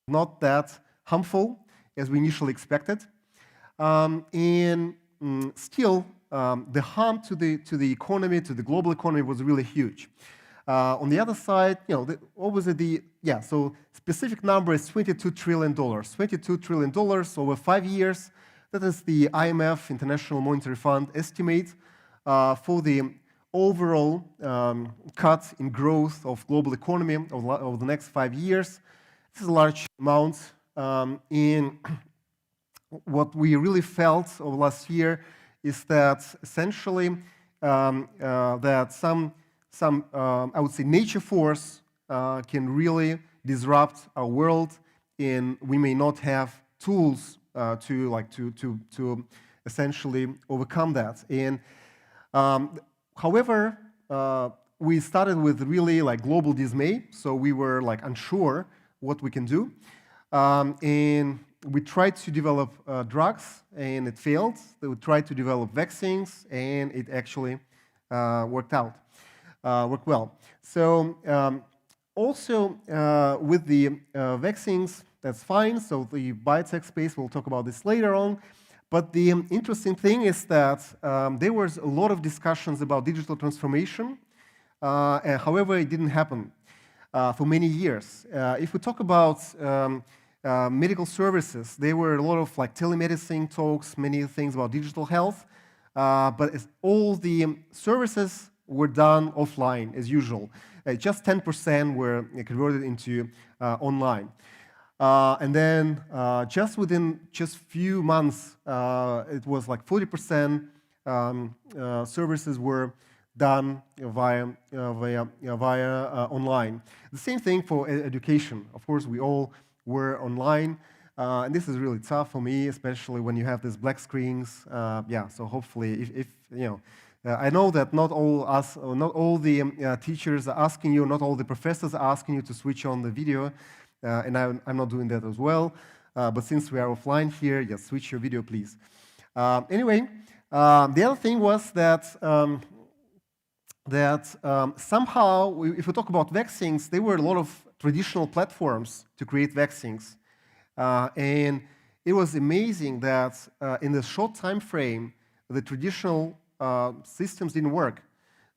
not that harmful as we initially expected. Still, the harm to the economy, to the global economy, was really huge. On the other side, so specific number is $22 trillion. $22 trillion over 5 years. That is the IMF, International Monetary Fund, estimate for the overall cut in growth of global economy over the next 5 years. This is a large amount. In what we really felt over last year is that essentially that some I would say nature force can really disrupt our world, and we may not have tools to essentially overcome that. And however, we started with really global dismay, so we were unsure what we can do, and we tried to develop drugs, and it failed. We tried to develop vaccines, and it actually worked well. So also with the vaccines, that's fine. So the biotech space, we'll talk about this later on. But the interesting thing is that there was a lot of discussions about digital transformation. However, it didn't happen for many years. If we talk about medical services, there were a lot of telemedicine talks, many things about digital health, but all the services were done offline as usual. Just 10% were converted into online. And then just within few months, it was 40% services were done via online. The same thing for education. Of course, we all were online, and this is really tough for me, especially when you have these black screens. So hopefully, if I know that not all the teachers are asking you, not all the professors are asking you to switch on the video, and I'm not doing that as well. But since we are offline here, just switch your video, please. Anyway, the other thing was that somehow, if we talk about vaccines, there were a lot of traditional platforms to create vaccines. And it was amazing that in the short time frame, the traditional systems didn't work.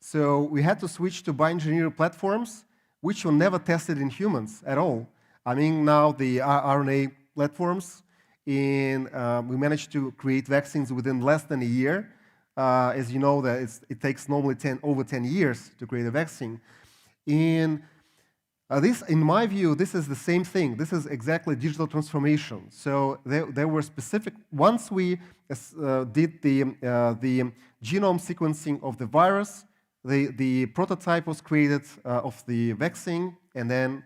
So we had to switch to bioengineered platforms, which were never tested in humans at all. I mean, now the RNA platforms, and we managed to create vaccines within less than a year. As you know, that it takes normally over 10 years to create a vaccine. And this, in my view, this is the same thing. This is exactly digital transformation. So there were specific, once we did the genome sequencing of the virus, the prototype was created of the vaccine, and then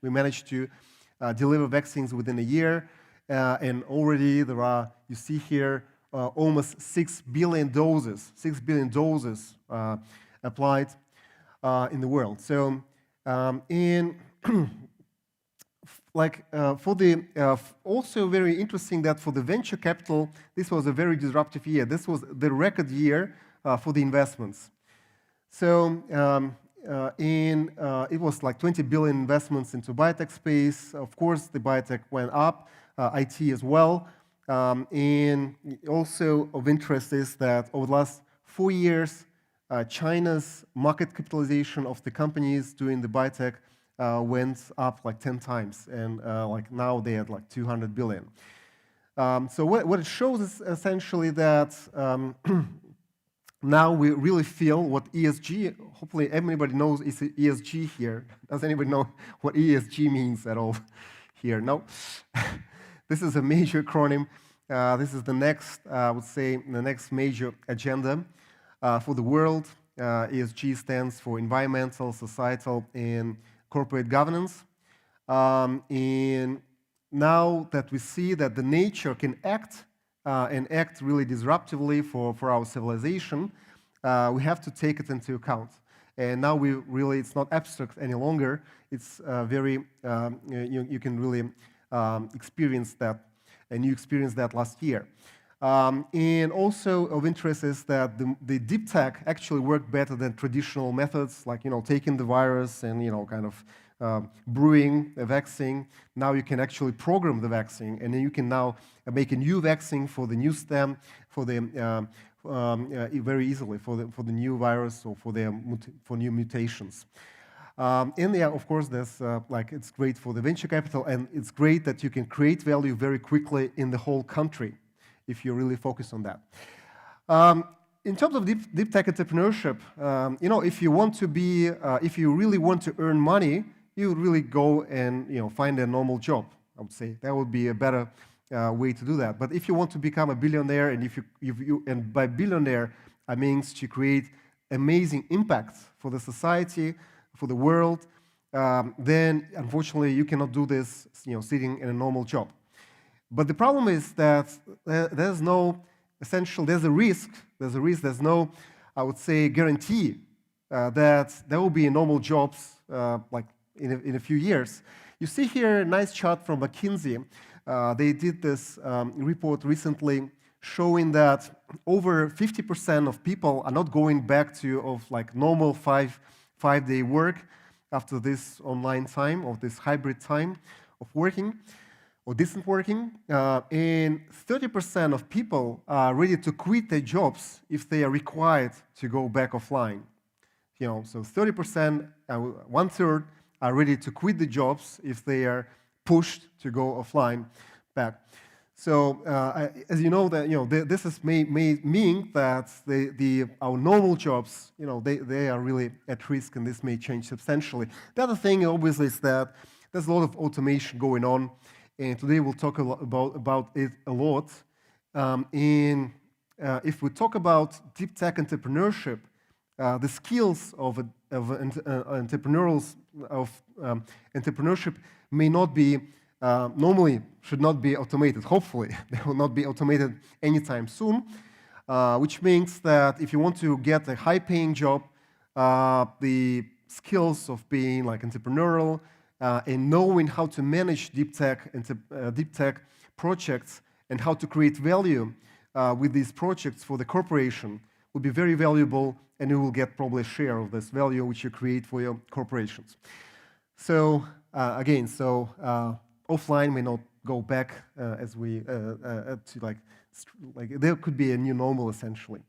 we managed to deliver vaccines within a year. And already there are, you see here, almost 6 billion doses applied in the world. So, also very interesting that for the venture capital, this was a very disruptive year. This was the record year for the investments. So, it was 20 billion investments into biotech space. Of course, the biotech went up, IT as well. And also of interest is that over the last 4 years, China's market capitalization of the companies doing the biotech went up 10 times, and now they are 200 billion. So what it shows is essentially that now we really feel what ESG, hopefully everybody knows is ESG here. Does anybody know what ESG means at all here? No? This is a major acronym. This is the next, I would say, the next major agenda for the world. ESG stands for environmental, societal, and corporate governance. And now that we see that the nature can act and act really disruptively for our civilization, we have to take it into account. And now it's not abstract any longer. It's very, you can really experience that, and you experienced that last year. And also of interest is that the deep tech actually worked better than traditional methods, like taking the virus and kind of brewing a vaccine. Now you can actually program the vaccine, and then you can now make a new vaccine for the new stem, for the very easily for the new virus or for new mutations. And yeah, of course, there's it's great for the venture capital, and it's great that you can create value very quickly in the whole country if you really focus on that. In terms of deep tech entrepreneurship, if you want to be, if you really want to earn money, you would really go and find a normal job. I would say that would be a better way to do that. But if you want to become a billionaire, and and by billionaire I mean to create amazing impact for the society, for the world, then unfortunately you cannot do this, sitting in a normal job. But the problem is that there's a risk. There's no, I would say, guarantee that there will be normal jobs in a few years. You see here a nice chart from McKinsey. They did this report recently showing that over 50% of people are not going back to normal five-day work after this online time, or this hybrid time of working, or distant working, and 30% of people are ready to quit their jobs if they are required to go back offline. So 30%, 1/3 are ready to quit the jobs if they are pushed to go offline back. So as you know, this may mean that our normal jobs, they are really at risk, and this may change substantially. The other thing, obviously, is that there's a lot of automation going on. And today we'll talk about it a lot. If we talk about deep tech entrepreneurship, the skills of entrepreneurship may not be, normally should not be automated. Hopefully, they will not be automated anytime soon, which means that if you want to get a high-paying job, the skills of being entrepreneurial, and knowing how to manage deep tech projects and how to create value with these projects for the corporation will be very valuable, and you will get probably a share of this value which you create for your corporations. So again, offline may not go back as we there could be a new normal essentially.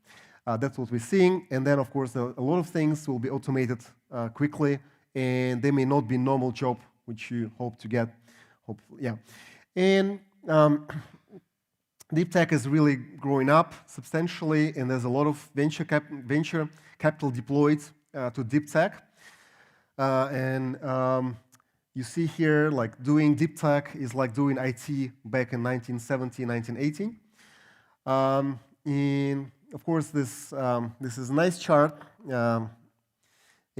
That's what we're seeing, and then of course a lot of things will be automated quickly. And they may not be normal job, which you hope to get, hopefully, yeah. And deep tech is really growing up substantially, and there's a lot of venture capital deployed to deep tech. You see here, doing deep tech is like doing IT back in 1970, 1980. And of course, this is a nice chart.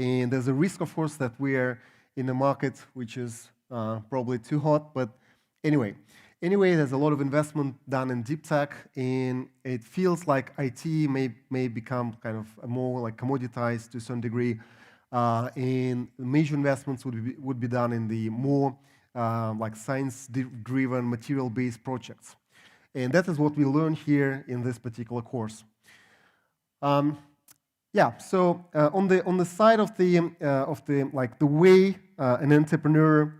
And there's a risk, of course, that we are in a market which is probably too hot. But anyway, there's a lot of investment done in deep tech, and it feels like IT may become kind of more commoditized to a certain degree. And major investments would be done in the more science-driven, material-based projects. And that is what we learn here in this particular course. Yeah, so on the side of the way an entrepreneur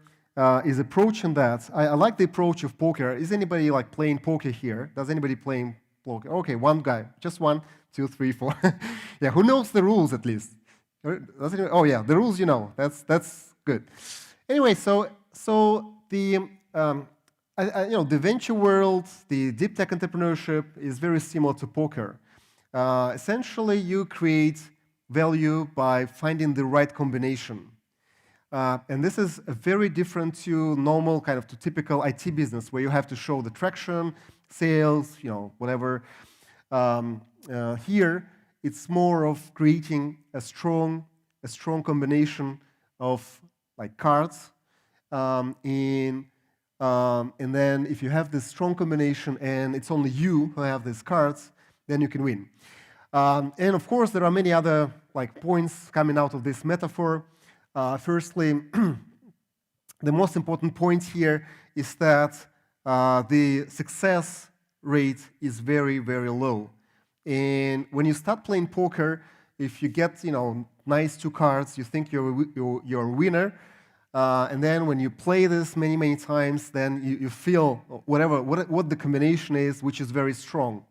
is approaching that, I like the approach of poker. Is anybody playing poker here? Does anybody playing poker? Okay, one guy, just 1, 2, 3, 4. Yeah, who knows the rules at least? Does anybody? Oh yeah, the rules you know. That's good. Anyway, so the the venture world, the deep tech entrepreneurship is very similar to poker. Essentially, you create value by finding the right combination. And this is very different to normal, to typical IT business, where you have to show the traction, sales, whatever. Here, it's more of creating a strong combination of cards. And then if you have this strong combination and it's only you who have these cards, then you can win. And of course, there are many other points coming out of this metaphor. Firstly, the most important point here is that the success rate is very, very low. And when you start playing poker, if you get nice 2 cards, you think you're a winner. And then when you play this many, many times, then you feel what the combination is, which is very strong.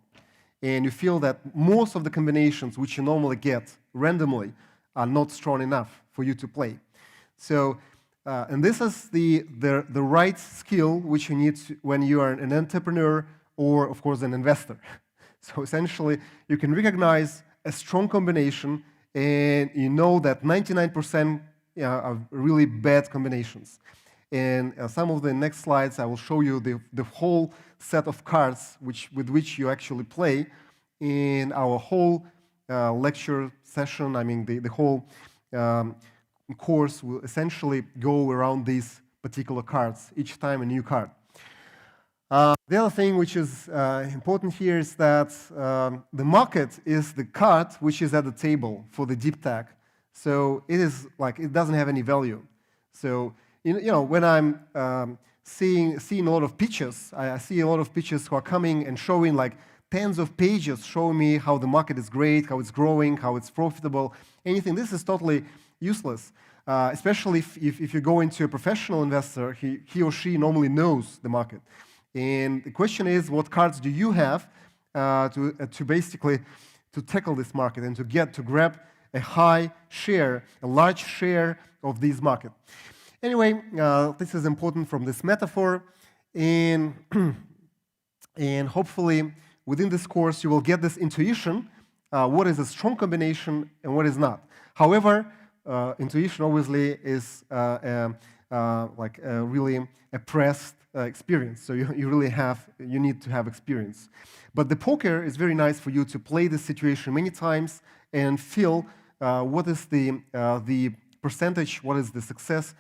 And you feel that most of the combinations which you normally get randomly are not strong enough for you to play. So, and this is the right skill which you need when you are an entrepreneur or, of course, an investor. So essentially, you can recognize a strong combination, and you know that 99% are really bad combinations. And some of the next slides, I will show you the whole set of cards with which you actually play in our whole lecture session. I mean, the whole course will essentially go around these particular cards, each time a new card. The other thing which is important here is that the market is the card which is at the table for the deep tech. So it is like it doesn't have any value. So when I'm seeing a lot of pitches, I see a lot of pitches who are coming and showing like tens of pages, showing me how the market is great, how it's growing, how it's profitable. Anything. This is totally useless. Especially if you go into a professional investor, he or she normally knows the market. And the question is, what cards do you have to basically to tackle this market and to grab a high share, a large share of this market? Anyway, this is important from this metaphor, and hopefully within this course you will get this intuition, what is a strong combination and what is not. However, intuition obviously is like a really oppressed experience. So you need to have experience. But the poker is very nice for you to play this situation many times and feel what is the percentage, what is the success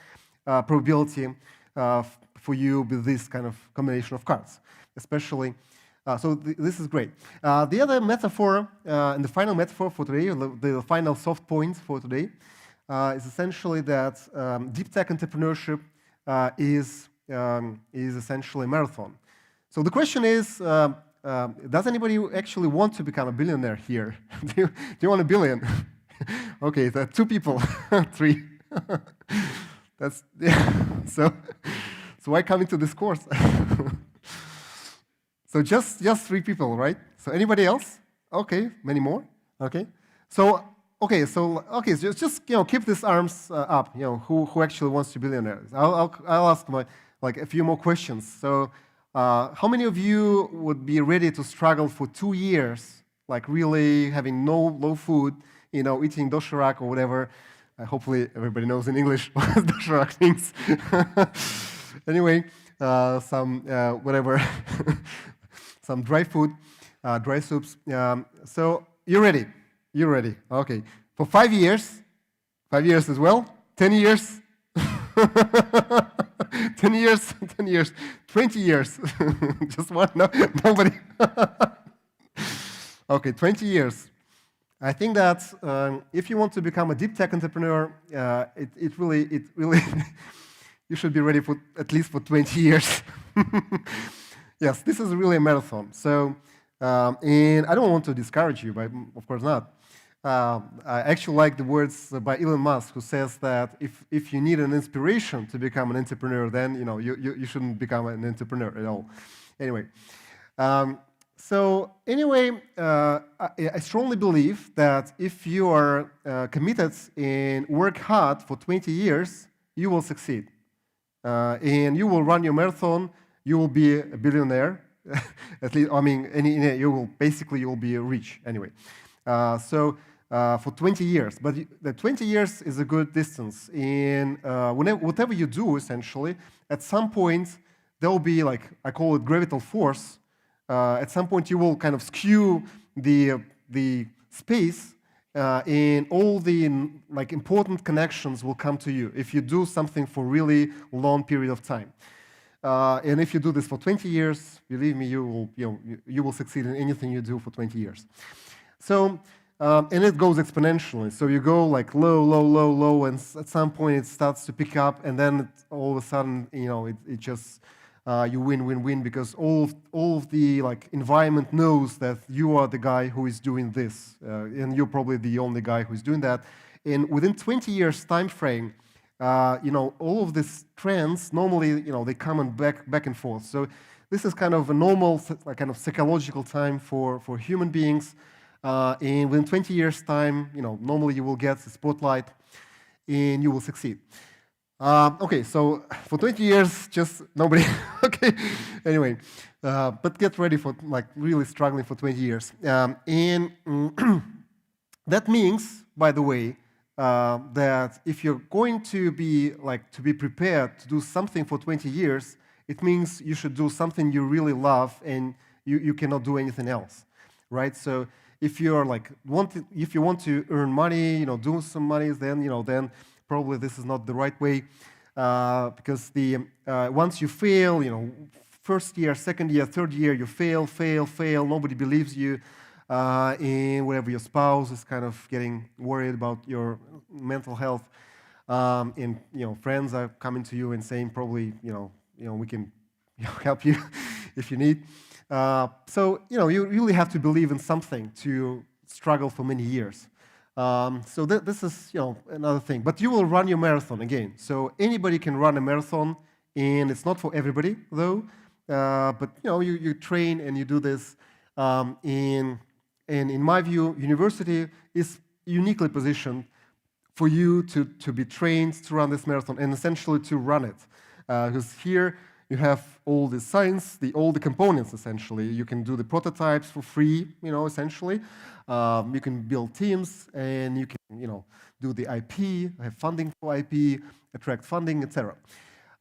probability for you with this kind of combination of cards, especially. So this is great. The other metaphor, and the final metaphor for today, the final soft point for today, is essentially that deep tech entrepreneurship is essentially a marathon. So the question is, does anybody actually want to become a billionaire here? do you want a billion? Okay, there are 2 people, 3. That's so why come into this course? So just 3 people, right? So anybody else? Okay, many more. Okay, so just keep these arms up. Who actually wants to be billionaires? I'll ask a few more questions. So how many of you would be ready to struggle for 2 years, like really having no food, eating doshirak or whatever? Hopefully everybody knows in English what doshirak means. Anyway, some whatever, some dry food, dry soups. So you're ready. You're ready. Okay. For 5 years, 5 years as well, 10 years, 10 years, 10 years, 20 years. Just one? No, nobody. Okay, 20 years. I think that if you want to become a deep tech entrepreneur, it really, you should be ready for at least for 20 years. Yes, this is really a marathon. So, and I don't want to discourage you, but of course not. I actually like the words by Elon Musk, who says that if you need an inspiration to become an entrepreneur, then you shouldn't become an entrepreneur at all. Anyway, I strongly believe that if you are committed and work hard for 20 years, you will succeed, and you will run your marathon. You will be a billionaire, at least. I mean, you will be rich anyway. For 20 years, but the 20 years is a good distance. And whatever you do, essentially, at some point there will be, like, I call it gravitational force. At some point you will kind of skew the space, and all the important connections will come to you if you do something for a really long period of time. And if you do this for 20 years, believe me, you will succeed in anything you do for 20 years. So, and it goes exponentially. So you go like low, and at some point it starts to pick up, and then all of a sudden, it just you win, because all of the environment knows that you are the guy who is doing this, and you're probably the only guy who is doing that. And within 20 years time frame, all of these trends normally, they come and back and forth. So this is kind of a normal kind of psychological time for human beings. And within 20 years' time, normally you will get the spotlight and you will succeed. Okay, so for 20 years, just nobody. Okay, anyway, but get ready for really struggling for 20 years. And that means, by the way, that if you're going to be prepared to do something for 20 years, it means you should do something you really love and you cannot do anything else, right? So if you're if you want to earn money, do some money, then probably this is not the right way, because once you fail, first year, second year, third year, you fail, nobody believes you, and wherever your spouse is kind of getting worried about your mental health, and friends are coming to you and saying probably we can help you if you need. So you really have to believe in something to struggle for many years. So this is another thing. But you will run your marathon again. So anybody can run a marathon, and it's not for everybody though. But you train and you do this. And in my view, university is uniquely positioned for you to be trained to run this marathon and essentially to run it. Because here you have all the science, all the components essentially. You can do the prototypes for free, essentially. You can build teams, and you can, do the IP, have funding for IP, attract funding, etc.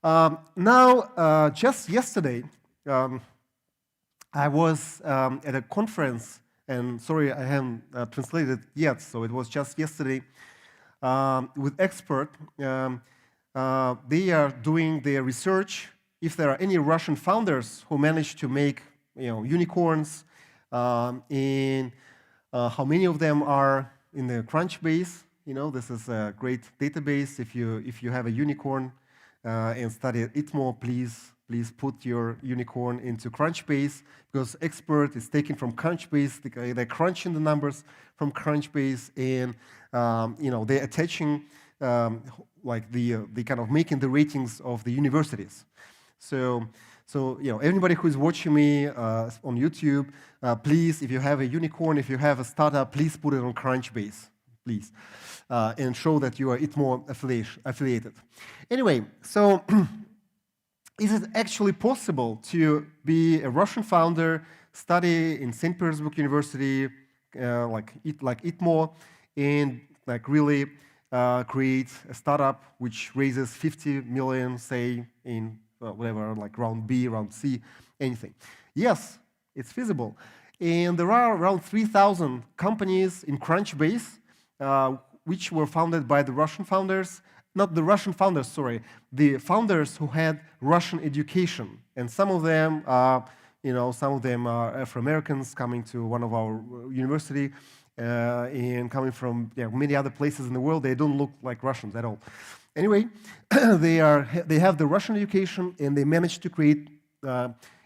Now, just yesterday, I was at a conference, and sorry, I haven't translated yet, so it was just yesterday, with expert. They are doing their research if there are any Russian founders who managed to make unicorns, and how many of them are in the Crunchbase. This is a great database. If you have a unicorn and study it more, please put your unicorn into Crunchbase, because expert is taken from Crunchbase. They're crunching the numbers from Crunchbase, and they're attaching the kind of making the ratings of the universities. So anybody who is watching me on YouTube, please, if you have a unicorn, if you have a startup, please put it on Crunchbase, please, and show that you are more affiliated. Anyway, so is it actually possible to be a Russian founder, study in St. Petersburg University, like ITMO, and really create a startup which raises 50 million, say, in whatever, like round B, round C, anything? Yes, it's feasible. And there are around 3,000 companies in Crunchbase, which were founded by the Russian founders. Not the Russian founders, sorry, the founders who had Russian education. And some of them are Afro-Americans coming to one of our university, and coming from many other places in the world. They don't look like Russians at all. Anyway, they have the Russian education, and they managed to create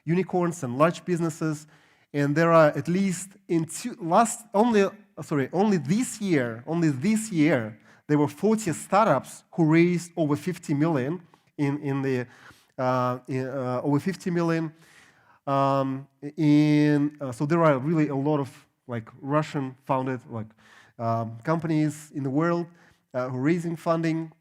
unicorns and large businesses. And there are at least only this year, there were 40 startups who raised over 50 million over 50 million. So there are really a lot of Russian-founded companies in the world who are raising funding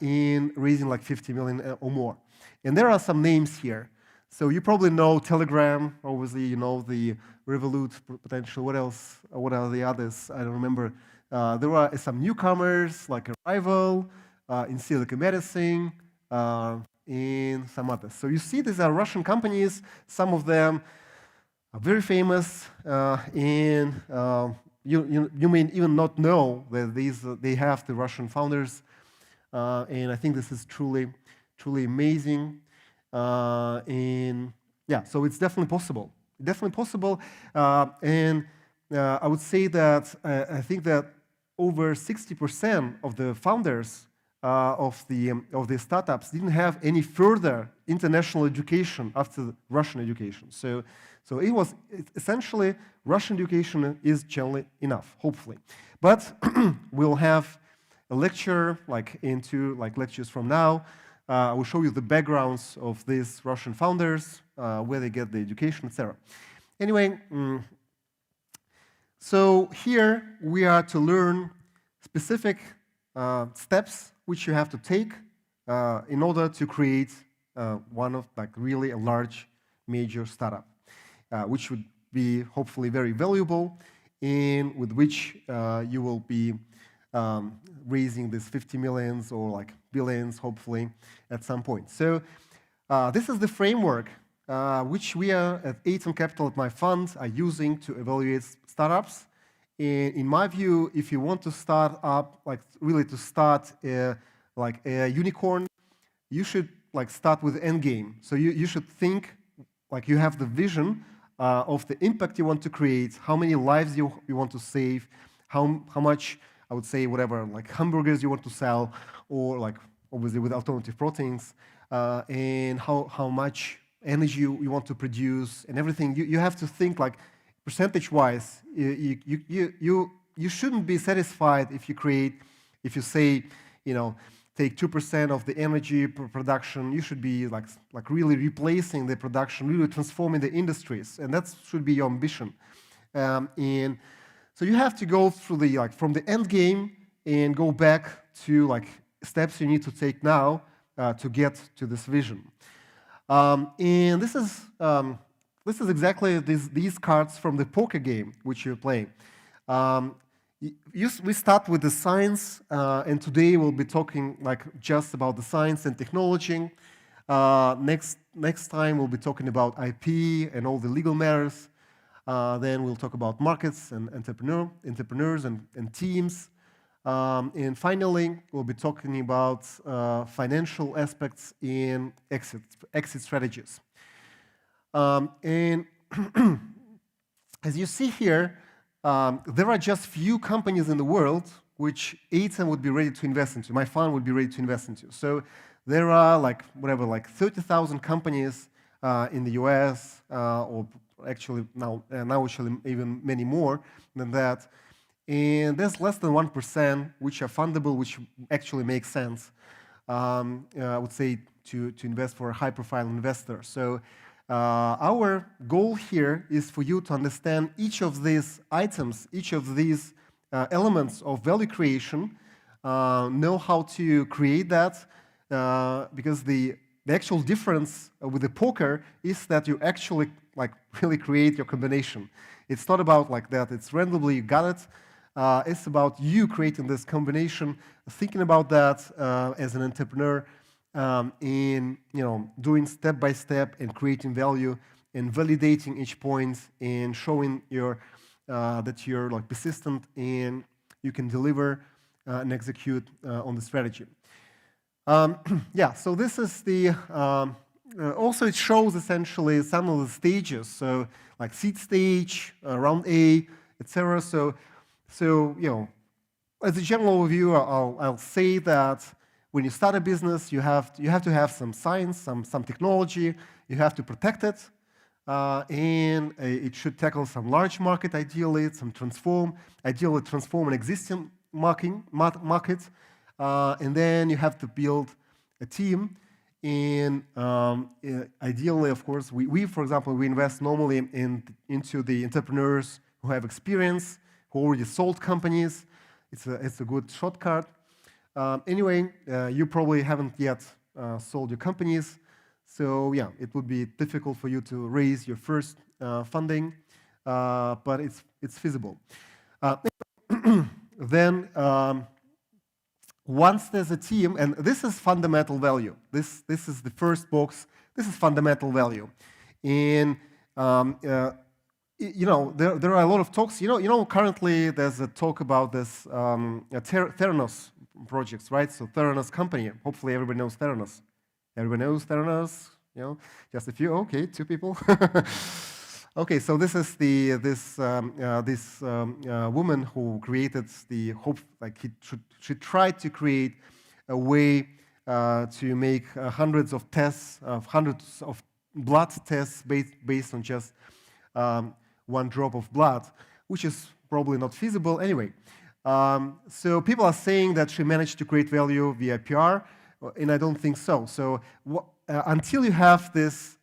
in raising 50 million or more. And there are some names here. So you probably know Telegram, obviously you know the Revolut potential. What else? What are the others? I don't remember. There are some newcomers like Arrival, in Silicon Medicine, and some others. So you see these are Russian companies. Some of them are very famous, and you may even not know that they have the Russian founders. And I think this is truly amazing. And yeah, so it's definitely possible. Definitely possible. And I would say that I think that over 60% of the founders of the startups didn't have any further international education after Russian education. So essentially Russian education is generally enough, hopefully. But we'll have a lecture, like into like lectures from now. I will show you the backgrounds of these Russian founders, where they get the education, etc. Anyway, so here we are to learn specific steps which you have to take in order to create one of like really a large major startup, which would be hopefully very valuable, and with which you will be raising this 50 millions or like billions, hopefully, at some point. So this is the framework which we are at Atom Capital, at my fund, are using to evaluate startups. And in my view, if you want to start up, like really to start like a unicorn, you should like start with the end game. So you should think like you have the vision of the impact you want to create, how many lives you want to save, how much, I would say, whatever, like hamburgers you want to sell, or like obviously with alternative proteins, and how much energy you want to produce, and everything. You have to think like percentage-wise. You shouldn't be satisfied if you say, you know, take 2% of the energy production. You should be like really replacing the production, really transforming the industries, and that should be your ambition. And so you have to go through the from the end game and go back to like steps you need to take now to get to this vision. And this is exactly these cards from the poker game which you're playing. We start with the science, and today we'll be talking like just about the science and technology. Next time we'll be talking about IP and all the legal matters. Then we'll talk about markets and entrepreneurs and teams. And finally, we'll be talking about financial aspects in exit strategies. And as you see here, there are just few companies in the world which Atom would be ready to invest into, my fund would be ready to invest into. So there are like 30,000 companies in the US, or actually now actually even many more than that. And there's less than 1% which are fundable, which actually makes sense, I would say, to invest for a high-profile investor. So our goal here is for you to understand each of these items, each of these elements of value creation, know how to create that, because the actual difference with the poker is that you actually like really create your combination. It's not about like that, it's randomly you got it. It's about you creating this combination, thinking about that as an entrepreneur, in doing step by step and creating value and validating each point and showing that you're like persistent and you can deliver and execute on the strategy. Yeah, so this is the also it shows essentially some of the stages, so like seed stage, round A, etc. So as a general overview, I'll say that when you start a business, you have to have some science, some technology. You have to protect it, and it should tackle some large market, ideally, ideally transform an existing market, and then you have to build a team. And ideally, of course, we for example, we invest normally into the entrepreneurs who have experience, who already sold companies. It's a good shortcut. Anyway, you probably haven't yet sold your companies, so yeah, it would be difficult for you to raise your first funding, but it's feasible. Then once there's a team, and this is fundamental value. This is the first box. This is fundamental value, and there are a lot of talks. Currently there's a talk about this Theranos projects, right? So Theranos company. Hopefully everybody knows Theranos. Everybody knows Theranos. Just a few. Okay, 2 people. Okay, so this is this woman who created the hope. Like she tried to create a way to make hundreds of blood tests based on just 1 drop of blood, which is probably not feasible anyway. So people are saying that she managed to create value via PR, and I don't think so. So until you have this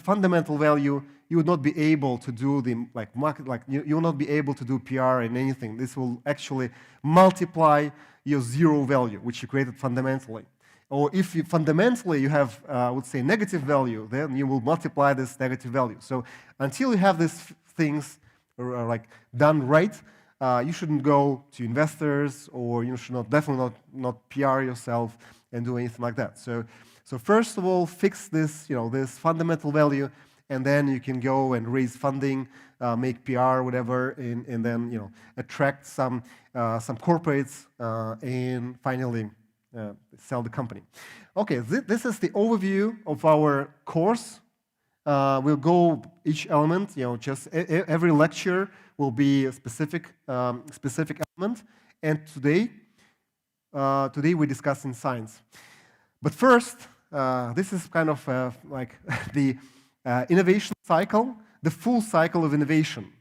fundamental value, you would not be able to do the market, you will not be able to do PR and anything. This will actually multiply your zero value, which you created fundamentally. Or if you fundamentally you have, I would say, negative value, then you will multiply this negative value. So until you have these things done right, you shouldn't go to investors, or you should definitely not PR yourself and do anything like that. So first of all, fix this, this fundamental value, and then you can go and raise funding, make PR, whatever, and then attract some corporates, and finally sell the company. Okay, this is the overview of our course. We'll go each element. Just every lecture will be a specific element, and today we're discussing science. But first, this is kind of like the innovation cycle, the full cycle of innovation.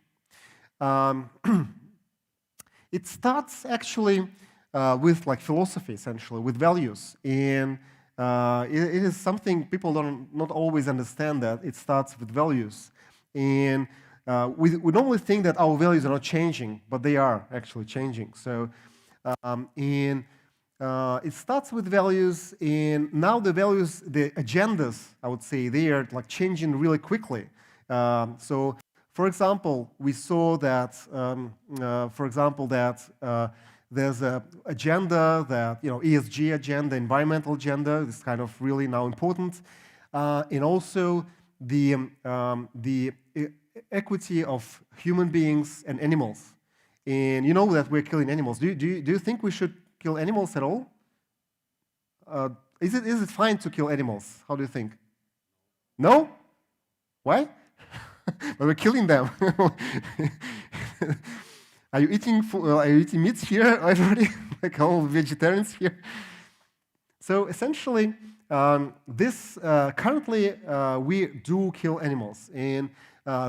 It starts actually with philosophy, essentially, with values, and it is something people not always understand, that it starts with values. And we normally think that our values are not changing, but they are actually changing. So, it starts with values, and now the values, the agendas, I would say, they are changing really quickly. So, for example, we saw that, there's an agenda that, ESG agenda, environmental agenda, is kind of really now important, and also the equity of human beings and animals. And you know that we're killing animals. Do you think we should kill animals at all? Is it fine to kill animals? How do you think? No? Why? But we're killing them. Are you eating meat here, everybody? Like all vegetarians here? So essentially, currently we do kill animals, and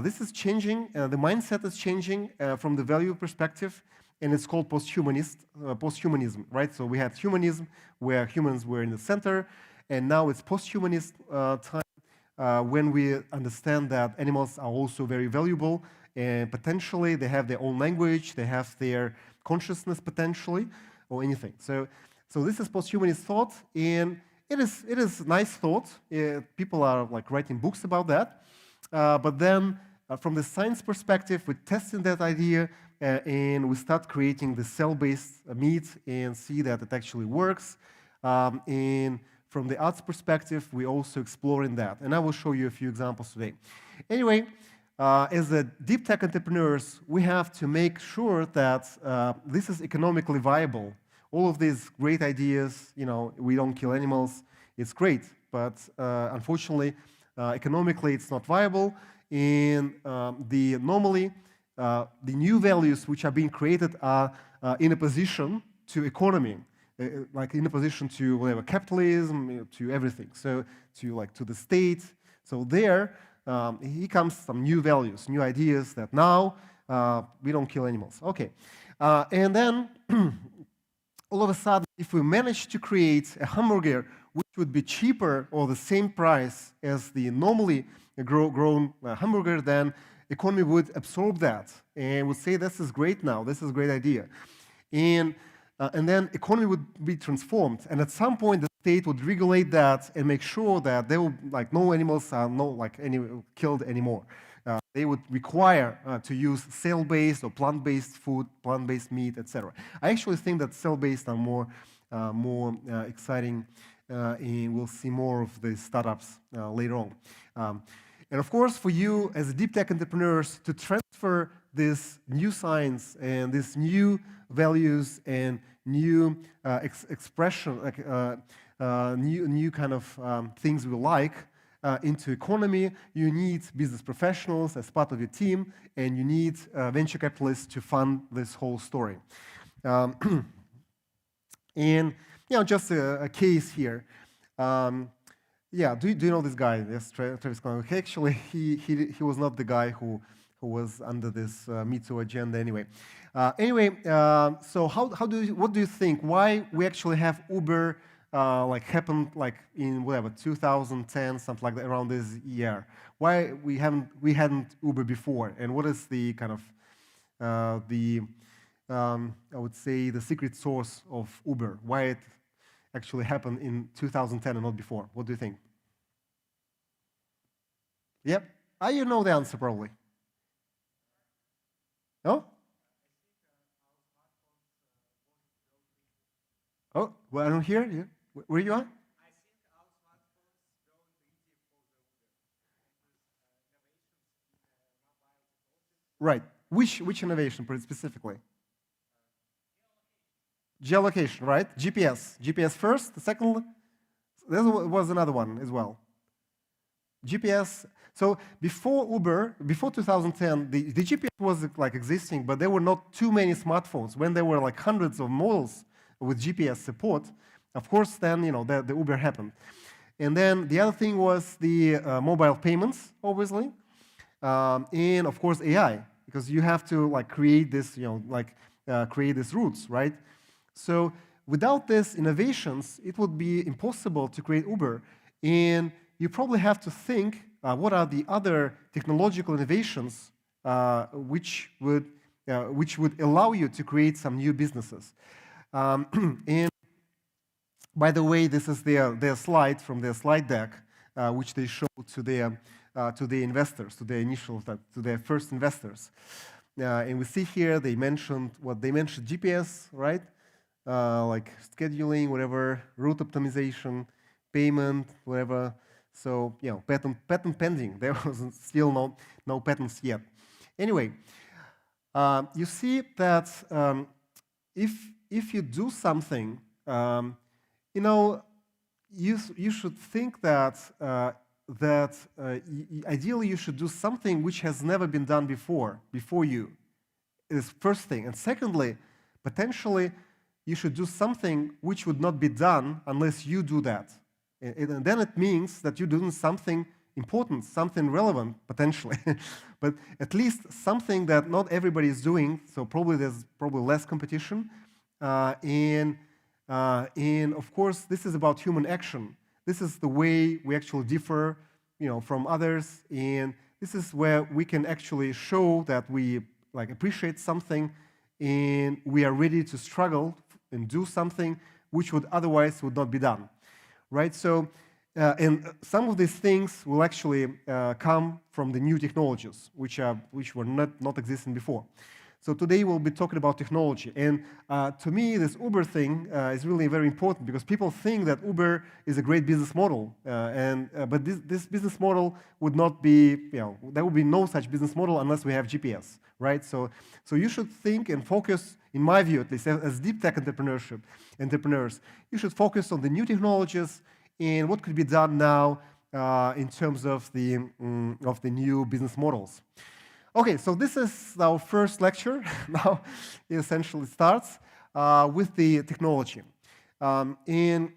this is changing. The mindset is changing from the value perspective, and it's called posthumanism, right? So we had humanism, where humans were in the center, and now it's posthumanist time, when we understand that animals are also very valuable, and potentially they have their own language, they have their consciousness potentially, or anything. So this is posthumanist thought, and it is nice thought. People are writing books about that. But then, from the science perspective, we're testing that idea, and we start creating the cell-based meat and see that it actually works. And from the arts perspective, we're also exploring that. And I will show you a few examples today. Anyway, as a deep tech entrepreneurs, we have to make sure that this is economically viable. All of these great ideas, we don't kill animals, it's great, but unfortunately, economically, it's not viable. And normally, the new values which are being created are in opposition to economy, in opposition to whatever, capitalism, to everything. So to the state. So here comes some new values, new ideas that now we don't kill animals. Okay, and then all of a sudden, if we manage to create a hamburger which would be cheaper or the same price as the normally grown hamburger, then economy would absorb that and would say, this is great now, this is a great idea. And then economy would be transformed. And at some point, the state would regulate that and make sure that there will, no animals are killed anymore. They would require to use cell-based or plant-based food, plant-based meat, etc. I actually think that cell-based are more exciting, and we'll see more of the startups later on. And of course, for you as deep tech entrepreneurs to transfer this new science and these new values and new expression, new kind of things we like into economy, you need business professionals as part of your team, and you need venture capitalists to fund this whole story. And just a case here. Do you know this guy? Yes, Travis Kalanick. Actually, he was not the guy who who was under this Me Too agenda anyway. So what do you think? Why we actually have Uber like happened like in whatever 2010, something like that, around this year? Why we hadn't Uber before? And what is the kind of I would say the secret source of Uber? Why it actually happened in 2010 and not before? What do you think? Yep. You know the answer probably. No? Oh, well, I don't hear you. Where you are? Right. Which innovation specifically? Geolocation, right? GPS. GPS first. The second, there was another one as well. GPS. So before Uber, before 2010, the GPS was like existing, but there were not too many smartphones. When there were like hundreds of models with GPS support, of course, then the Uber happened. And then the other thing was the mobile payments, obviously, and of course AI, because you have to like create this, create these routes, right? So without these innovations, it would be impossible to create Uber. And you probably have to think what are the other technological innovations which would allow you to create some new businesses. And by the way, this is their slide from their slide deck, which they showed to the investors, to their first investors. And we see here they mentioned GPS, right? Like scheduling, whatever, route optimization, payment, whatever. So patent pending. There was still no patents yet. Anyway, you see that if you do something, you should think that ideally you should do something which has never been done before you. Is first thing, and secondly, potentially you should do something which would not be done unless you do that. And then it means that you're doing something important, something relevant, potentially. But at least something that not everybody is doing, so there's less competition. And of course, this is about human action. This is the way we actually differ from others. And this is where we can actually show that we appreciate something and we are ready to struggle and do something which would otherwise would not be done. Right? So, and some of these things will actually come from the new technologies, which were not existing before. So today we'll be talking about technology. And to me, this Uber thing is really very important because people think that Uber is a great business model. But this business model would not be, there would be no such business model unless we have GPS, right? So you should think and focus, in my view at least, as deep tech entrepreneurs, you should focus on the new technologies and what could be done now in terms of the new business models. Okay, so this is our first lecture. Now it essentially starts with the technology. In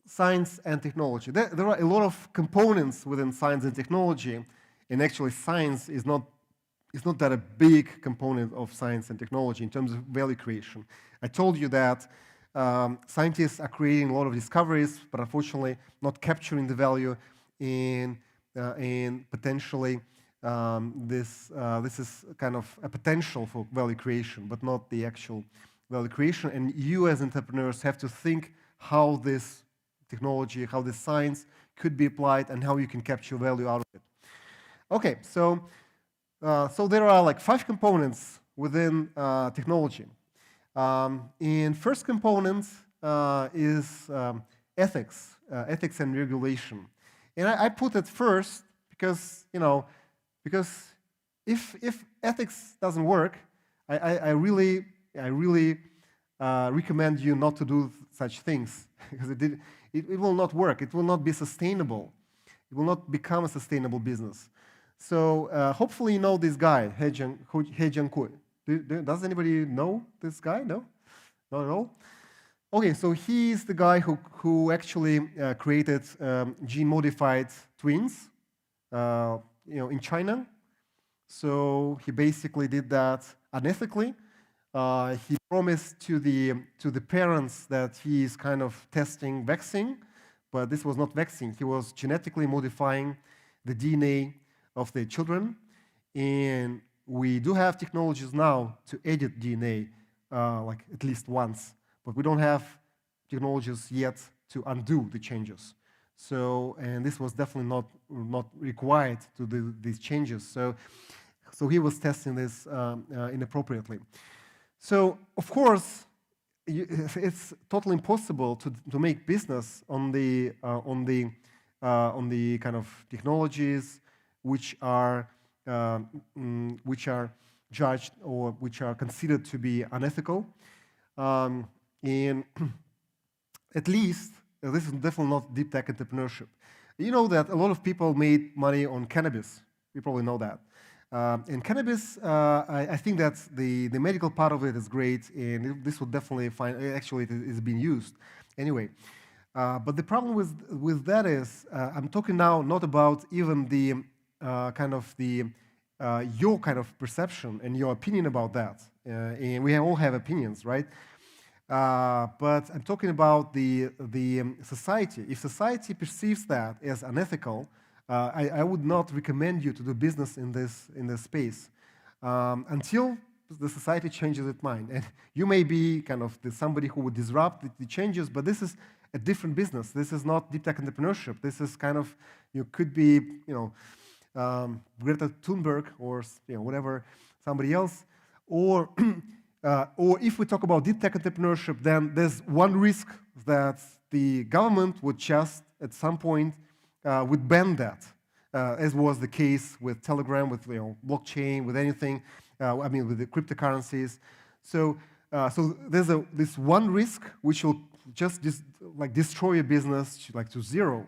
science and technology, there are a lot of components within science and technology, and actually science is not that a big component of science and technology in terms of value creation. I told you that scientists are creating a lot of discoveries, but unfortunately not capturing the value, and potentially this is kind of a potential for value creation, but not the actual value creation. And you as entrepreneurs have to think how this technology, how this science could be applied and how you can capture value out of it. Okay, so there are like 5 components within technology. And first component is ethics and regulation. And I put it first because if ethics doesn't work, I really recommend you not to do such things because it will not work. It will not be sustainable. It will not become a sustainable business. So hopefully you know this guy, He Jiankui. Does anybody know this guy? No? Not at all? Okay, so he's the guy who actually created gene-modified twins in China. So he basically did that unethically. He promised to the parents that he is kind of testing vaccine, but this was not vaccine. He was genetically modifying the DNA of the children, and we do have technologies now to edit DNA, like at least once, but we don't have technologies yet to undo the changes. So, and this was definitely not required to do these changes. So he was testing this inappropriately. So, of course, it's totally impossible to make business on the kind of technologies which are judged or which are considered to be unethical. And at least this is definitely not deep tech entrepreneurship. You know that a lot of people made money on cannabis. You probably know that. And cannabis, I think that the medical part of it is great, and this would definitely find, actually it is being used anyway. But the problem with that is, I'm talking now not about even the your kind of perception and your opinion about that. And we all have opinions, right? But I'm talking about the society. If society perceives that as unethical, I would not recommend you to do business in this space until the society changes its mind. And you may be kind of somebody who would disrupt the changes, but this is a different business. This is not deep tech entrepreneurship. This is kind of, you could be, Greta Thunberg or whatever, somebody else, or if we talk about deep tech entrepreneurship, then there's one risk that the government would just at some point would ban that, as was the case with Telegram, with blockchain, with anything. With the cryptocurrencies. So there's this one risk which will just destroy your business to zero,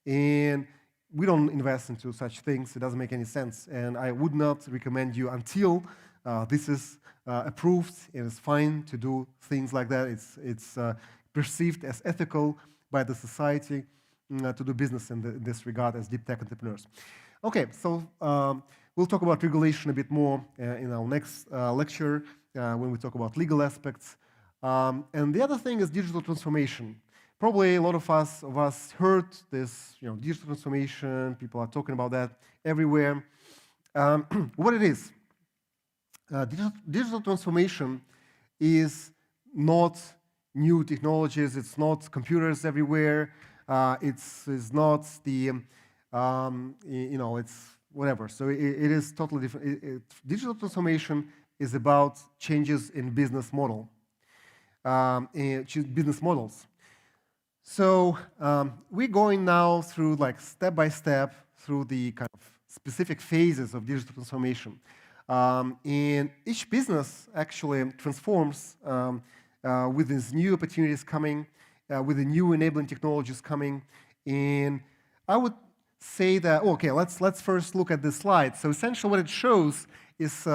and we don't invest into such things. It doesn't make any sense, and I would not recommend you until this is approved and it's fine to do things like that. It's perceived as ethical by the society to do business in this regard as deep tech entrepreneurs. Okay, so we'll talk about regulation a bit more in our next lecture when we talk about legal aspects. And the other thing is digital transformation. Probably a lot of us heard this, digital transformation. People are talking about that everywhere. What it is? Digital transformation is not new technologies. It's not computers everywhere. It's not the, it's whatever. So it is totally different. Digital transformation is about changes in business model, business models. So we're going now through step by step through the kind of specific phases of digital transformation. And each business actually transforms with these new opportunities coming, with the new enabling technologies coming. And I would say that, okay, let's first look at this slide. So essentially what it shows is,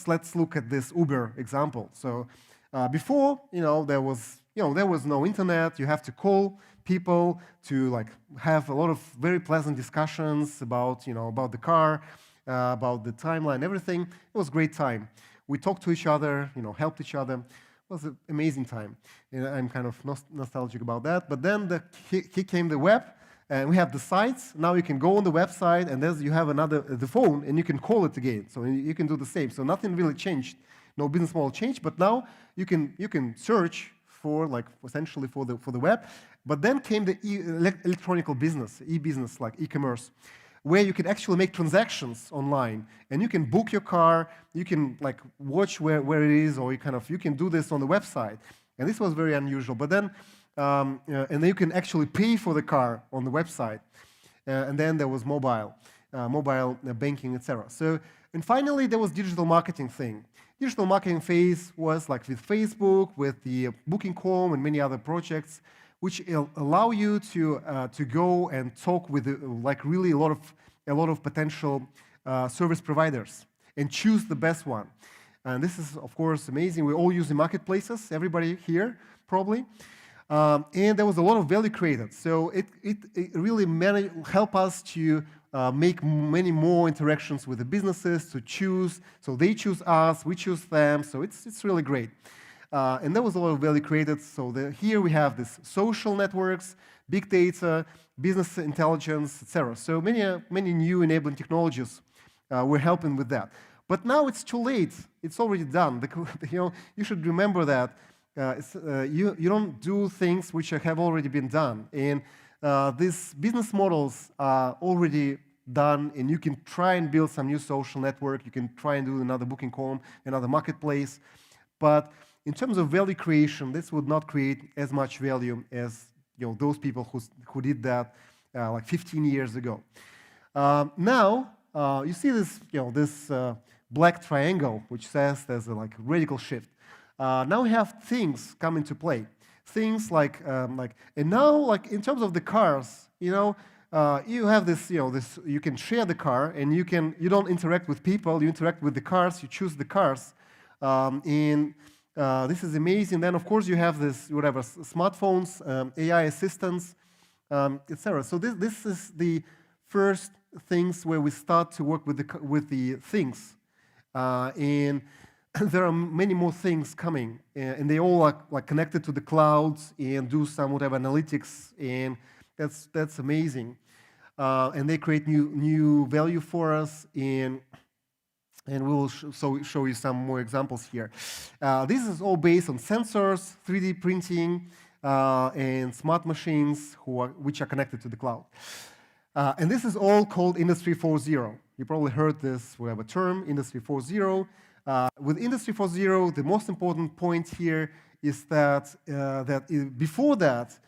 let's look at this Uber example. So before, there was no internet. You have to call people to have a lot of very pleasant discussions about, about the car, about the timeline, everything. It was a great time. We talked to each other, helped each other. It was an amazing time. And I'm kind of nostalgic about that. But then here came the web, and we have the sites. Now you can go on the website, and you have the phone, and you can call it again. So you can do the same. So nothing really changed. No business model changed. But now you can search for essentially for the web. But then came the electronic business, e-business, like e-commerce, where you can actually make transactions online, and you can book your car, you can watch where it is, or you can do this on the website. And this was very unusual. But then, and then you can actually pay for the car on the website. And then there was mobile banking, etc. So, and finally there was digital marketing thing. Digital marketing phase was with Facebook, with the Booking.com and many other projects, which allow you to go and talk with really a lot of potential service providers and choose the best one. And this is of course amazing. We all use the marketplaces. Everybody here probably. And there was a lot of value created. So it really helped us to make many more interactions with the businesses to choose. So they choose us, we choose them. So it's really great. And there was a lot of value created. So here we have this social networks, big data, business intelligence, etc. So many new enabling technologies were helping with that. But now it's too late. It's already done. You should remember that you don't do things which have already been done. And these business models are already done, and you can try and build some new social network. You can try and do another booking.com, another marketplace. But in terms of value creation, this would not create as much value as those people who did that like 15 years ago. Now you see this black triangle, which says there's a radical shift. Now we have things come into play. Things and now in terms of the cars, you have this, you can share the car, and you don't interact with people, you interact with the cars, you choose the cars, and this is amazing. Then of course you have this smartphones, AI assistants, etc. So this is the first things where we start to work with the things, and there are many more things coming, and they all are connected to the clouds and do some analytics, and that's amazing. And they create new value for us, and we will show you some more examples here. This is all based on sensors, 3D printing, and smart machines which are connected to the cloud. And this is all called Industry 4.0. You probably heard this term, Industry 4.0. With Industry 4.0, the most important point here is that before that,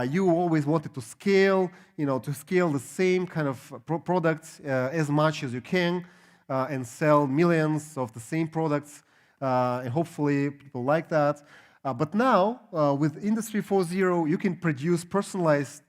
you always wanted to scale, the same kind of products as much as you can, and sell millions of the same products, and hopefully people like that. But now, with Industry 4.0, you can produce personalized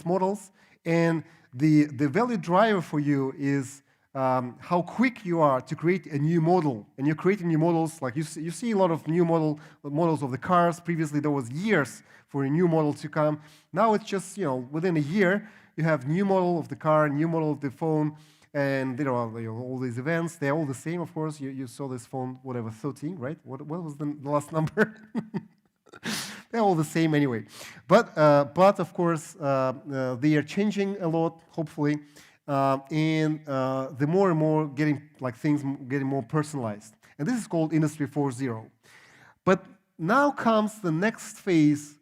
models, and the value driver for you is how quick you are to create a new model. And you're creating new models, like you see a lot of new models of the cars. Previously, there was years for a new model to come. Now it's just, within a year, you have new model of the car, new model of the phone, and all these events. They're all the same, of course. You saw this phone, 13, right? What was the last number? They're all the same anyway. But of course, they are changing a lot, hopefully. And the more and more things getting more personalized. And this is called Industry 4.0. But now comes the next phase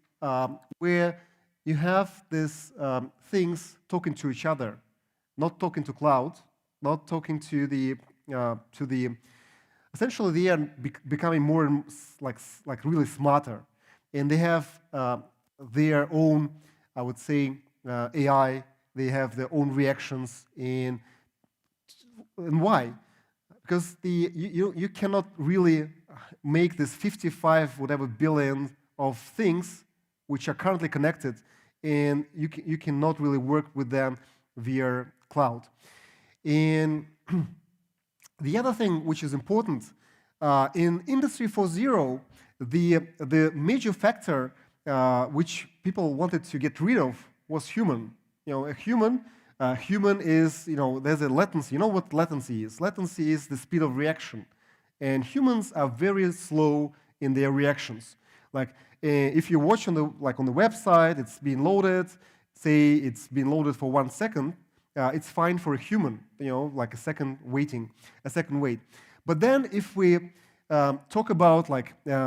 where you have these things talking to each other, not talking to cloud, not talking to the essentially they are becoming more really smarter, and they have their own, I would say, AI. They have their own reactions, and why? Because you cannot really make this 55 billion of things which are currently connected, and you cannot really work with them via cloud. And the other thing which is important in Industry 4.0, the major factor which people wanted to get rid of was human. A human is, there's a latency. You know what latency is? Latency is the speed of reaction. And humans are very slow in their reactions. If you watch on the website, it's being loaded, say it's been loaded for 1 second, it's fine for a human, a second wait. But then if we talk about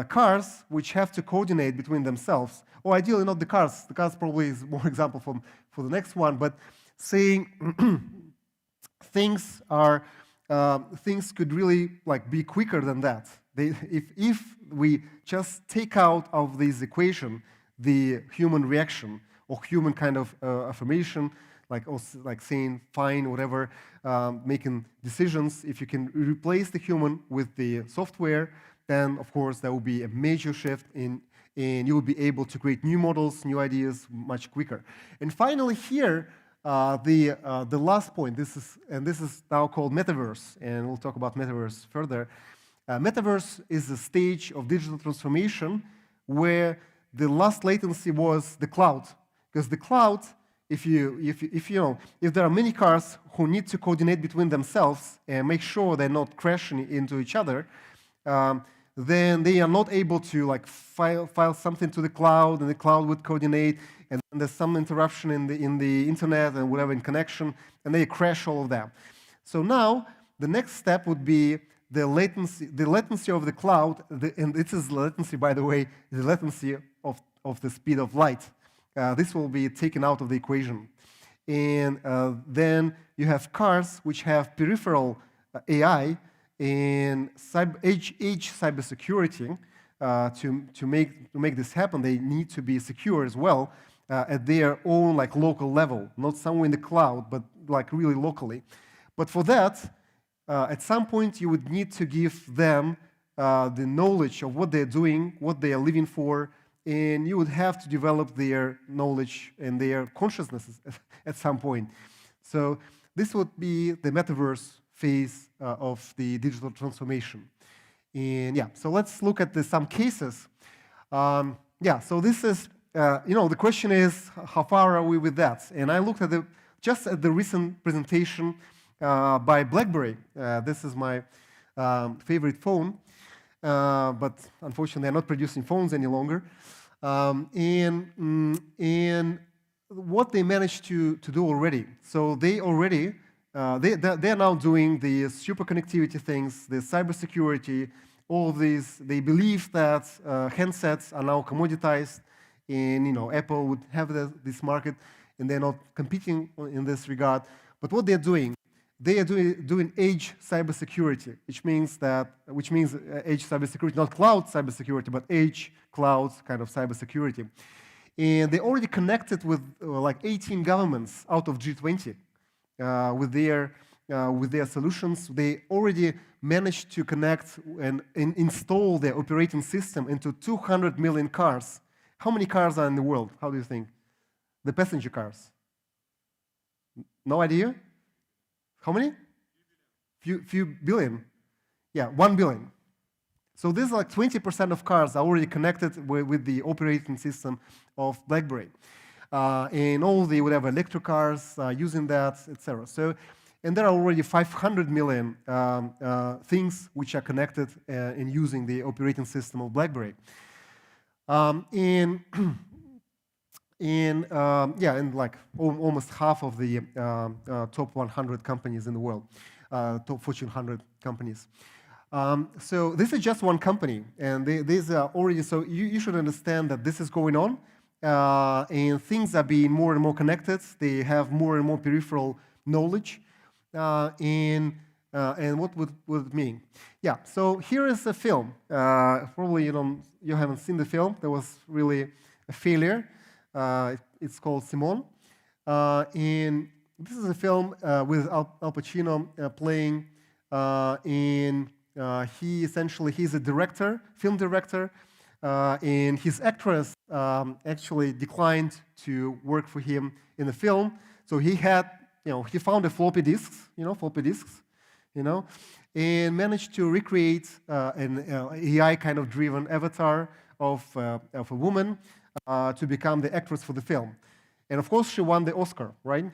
cars which have to coordinate between themselves, or ideally not the cars probably is more example for the next one, but saying things could really be quicker than that. If we just take out of this equation the human reaction or human kind of affirmation, like saying fine, whatever, making decisions, if you can replace the human with the software, then of course there will be a major shift and you will be able to create new models, new ideas much quicker. And finally here, the last point, this is now called metaverse, and we'll talk about metaverse further. Metaverse is a stage of digital transformation where the last latency was the cloud, because the cloud, if there are many cars who need to coordinate between themselves and make sure they're not crashing into each other, then they are not able to like file something to the cloud, and the cloud would coordinate, and then there's some interruption in the internet and whatever in connection, and they crash all of that. So now the next step would be the latency of the cloud, and this is latency, by the way, the latency of the speed of light. This will be taken out of the equation. And then you have cars which have peripheral AI and edge cybersecurity. To make this happen, they need to be secure as well at their own like local level, not somewhere in the cloud, but like really locally. But for that, at some point, you would need to give them the knowledge of what they're doing, what they are living for, and you would have to develop their knowledge and their consciousnesses at some point. So this would be the metaverse phase of the digital transformation. And yeah, so let's look at some cases. So this is, the question is, how far are we with that? And I looked at just at the recent presentation by Blackberry. This is my favorite phone, but unfortunately, they're not producing phones any longer. And what they managed to do already. So they already, they're now doing the super connectivity things, the cybersecurity, all of these. They believe that handsets are now commoditized, and Apple would have this market, and they're not competing in this regard. But what they're doing, they are doing edge cybersecurity, which means edge cybersecurity, not cloud cybersecurity, but edge cloud kind of cybersecurity. And they already connected with like 18 governments out of G20 with their solutions. They already managed to connect and install their operating system into 200 million cars. How many cars are in the world? How do you think? The passenger cars? No idea? How many? Few billion. Yeah, 1 billion. So this is like 20% of cars are already connected with the operating system of Blackberry. And all the whatever electric cars using that, etc. So, and there are already 500 million things which are connected in using the operating system of Blackberry. And like almost half of the top 100 companies in the world, top Fortune 100 companies. So this is just one company, and these are already, so you should understand that this is going on, and things are being more and more connected. They have more and more peripheral knowledge, and what would it mean? Yeah, so here is a film. Probably you haven't seen the film. That was really a failure. It's called Simone, and this is a film with Al Pacino playing, and he's a director, film director, and his actress actually declined to work for him in the film. So he had, he found a floppy disks, and managed to recreate an AI kind of driven avatar of a woman to become the actress for the film. And of course, she won the Oscar, right?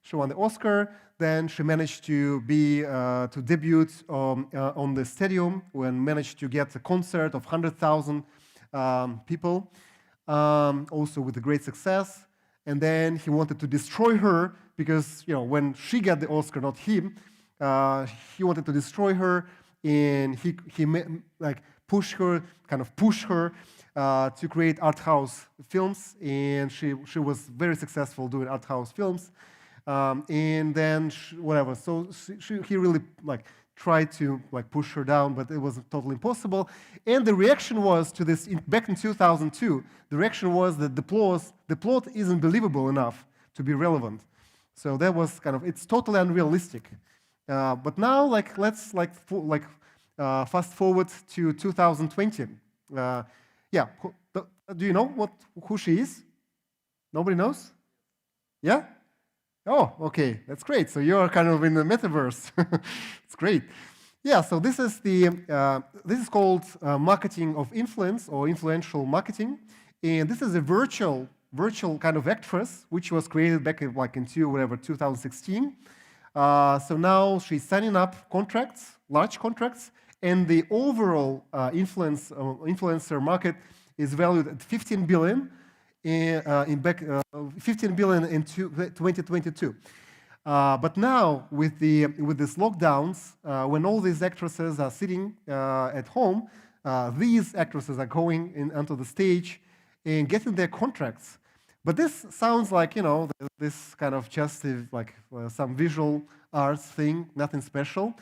She won the Oscar. Then she managed to debut on the stadium and managed to get a concert of 100,000 people, also with a great success. And then he wanted to destroy her because, when she got the Oscar, not him, he wanted to destroy her, and he push her to create art house films, and she was very successful doing art house films. And then so he really tried to push her down, but it was totally impossible. And the reaction was to this back in 2002. The reaction was that the plot isn't believable enough to be relevant. So that was it's totally unrealistic. But now let's fast forward to 2020. Yeah, do you know who she is? Nobody knows? Yeah. Oh, okay, that's great. So you're kind of in the metaverse. It's great. Yeah. So this is called marketing of influence or influential marketing, And this is a virtual kind of actress, which was created back in like into whatever 2016. So now she's signing up contracts, large contracts, and the overall influencer market is valued at 15 billion 15 billion in 2022. But now with these lockdowns, when all these actresses are sitting at home, these actresses are going onto the stage and getting their contracts. But this sounds like, you know, this kind of just like some visual arts thing, nothing special.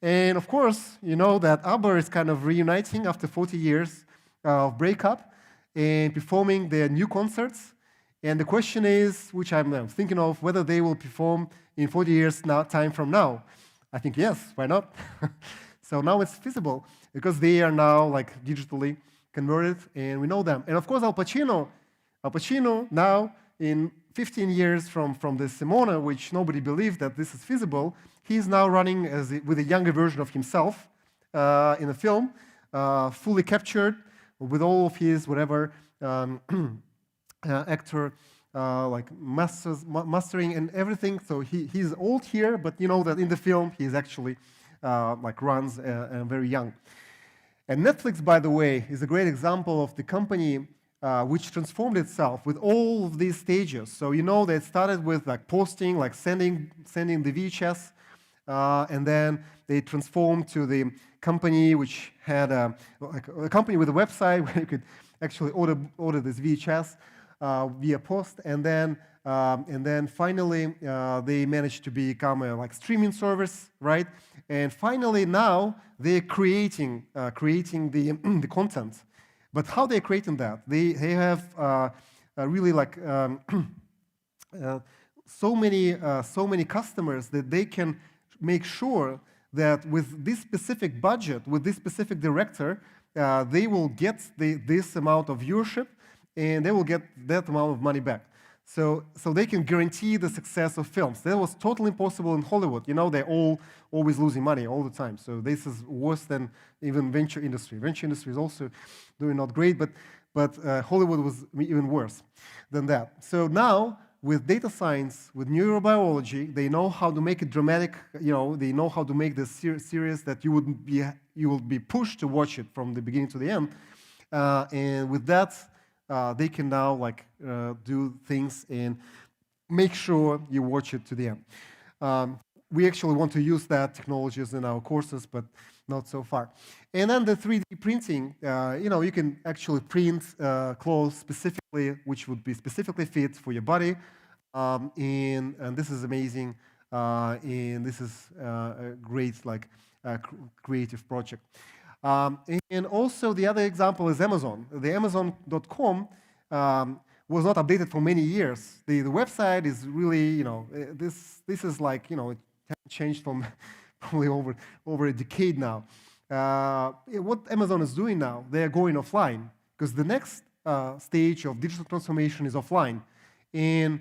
And of course, you know that ABBA is kind of reuniting after 40 years of breakup and performing their new concerts. And the question is, which I'm thinking of, whether they will perform in 40 years time from now. I think yes, why not? So now it's feasible because they are now like digitally converted and we know them. And of course, Al Pacino now in 15 years from the Simona, which nobody believed that this is feasible, he's now running with a younger version of himself in a film, fully captured with all of his whatever actor like mastering and everything. So he's old here, but you know that in the film he's actually like runs very young. And Netflix, by the way, is a great example of the company which transformed itself with all of these stages. So you know they started with like posting, like sending the VHS, and then they transformed to the company which had a company with a website where you could actually order this VHS via post, and then finally they managed to become a like streaming service, right? And finally now they're creating the content. But how they're creating that? They have really like so many customers that they can make sure that with this specific budget, with this specific director, they will get this amount of viewership and they will get that amount of money back. So they can guarantee the success of films. That was totally impossible in Hollywood. You know, they're always losing money all the time. So this is worse than even venture industry. Venture industry is also doing not great, but Hollywood was even worse than that. So now, with data science, with neurobiology, they know how to make it dramatic. You know, they know how to make this series that you will be pushed to watch it from the beginning to the end. And with that, they can now like do things and make sure you watch it to the end. We actually want to use that technologies in our courses, but not so far. And then the 3D printing, you know, you can actually print clothes specifically, which would be specifically fit for your body. And this is amazing. And this is a great like creative project. And also the other example is Amazon. The Amazon.com was not updated for many years. The website is really, you know, this is like, you know, it hasn't changed from probably over a decade now. What Amazon is doing now, they are going offline because the next stage of digital transformation is offline, and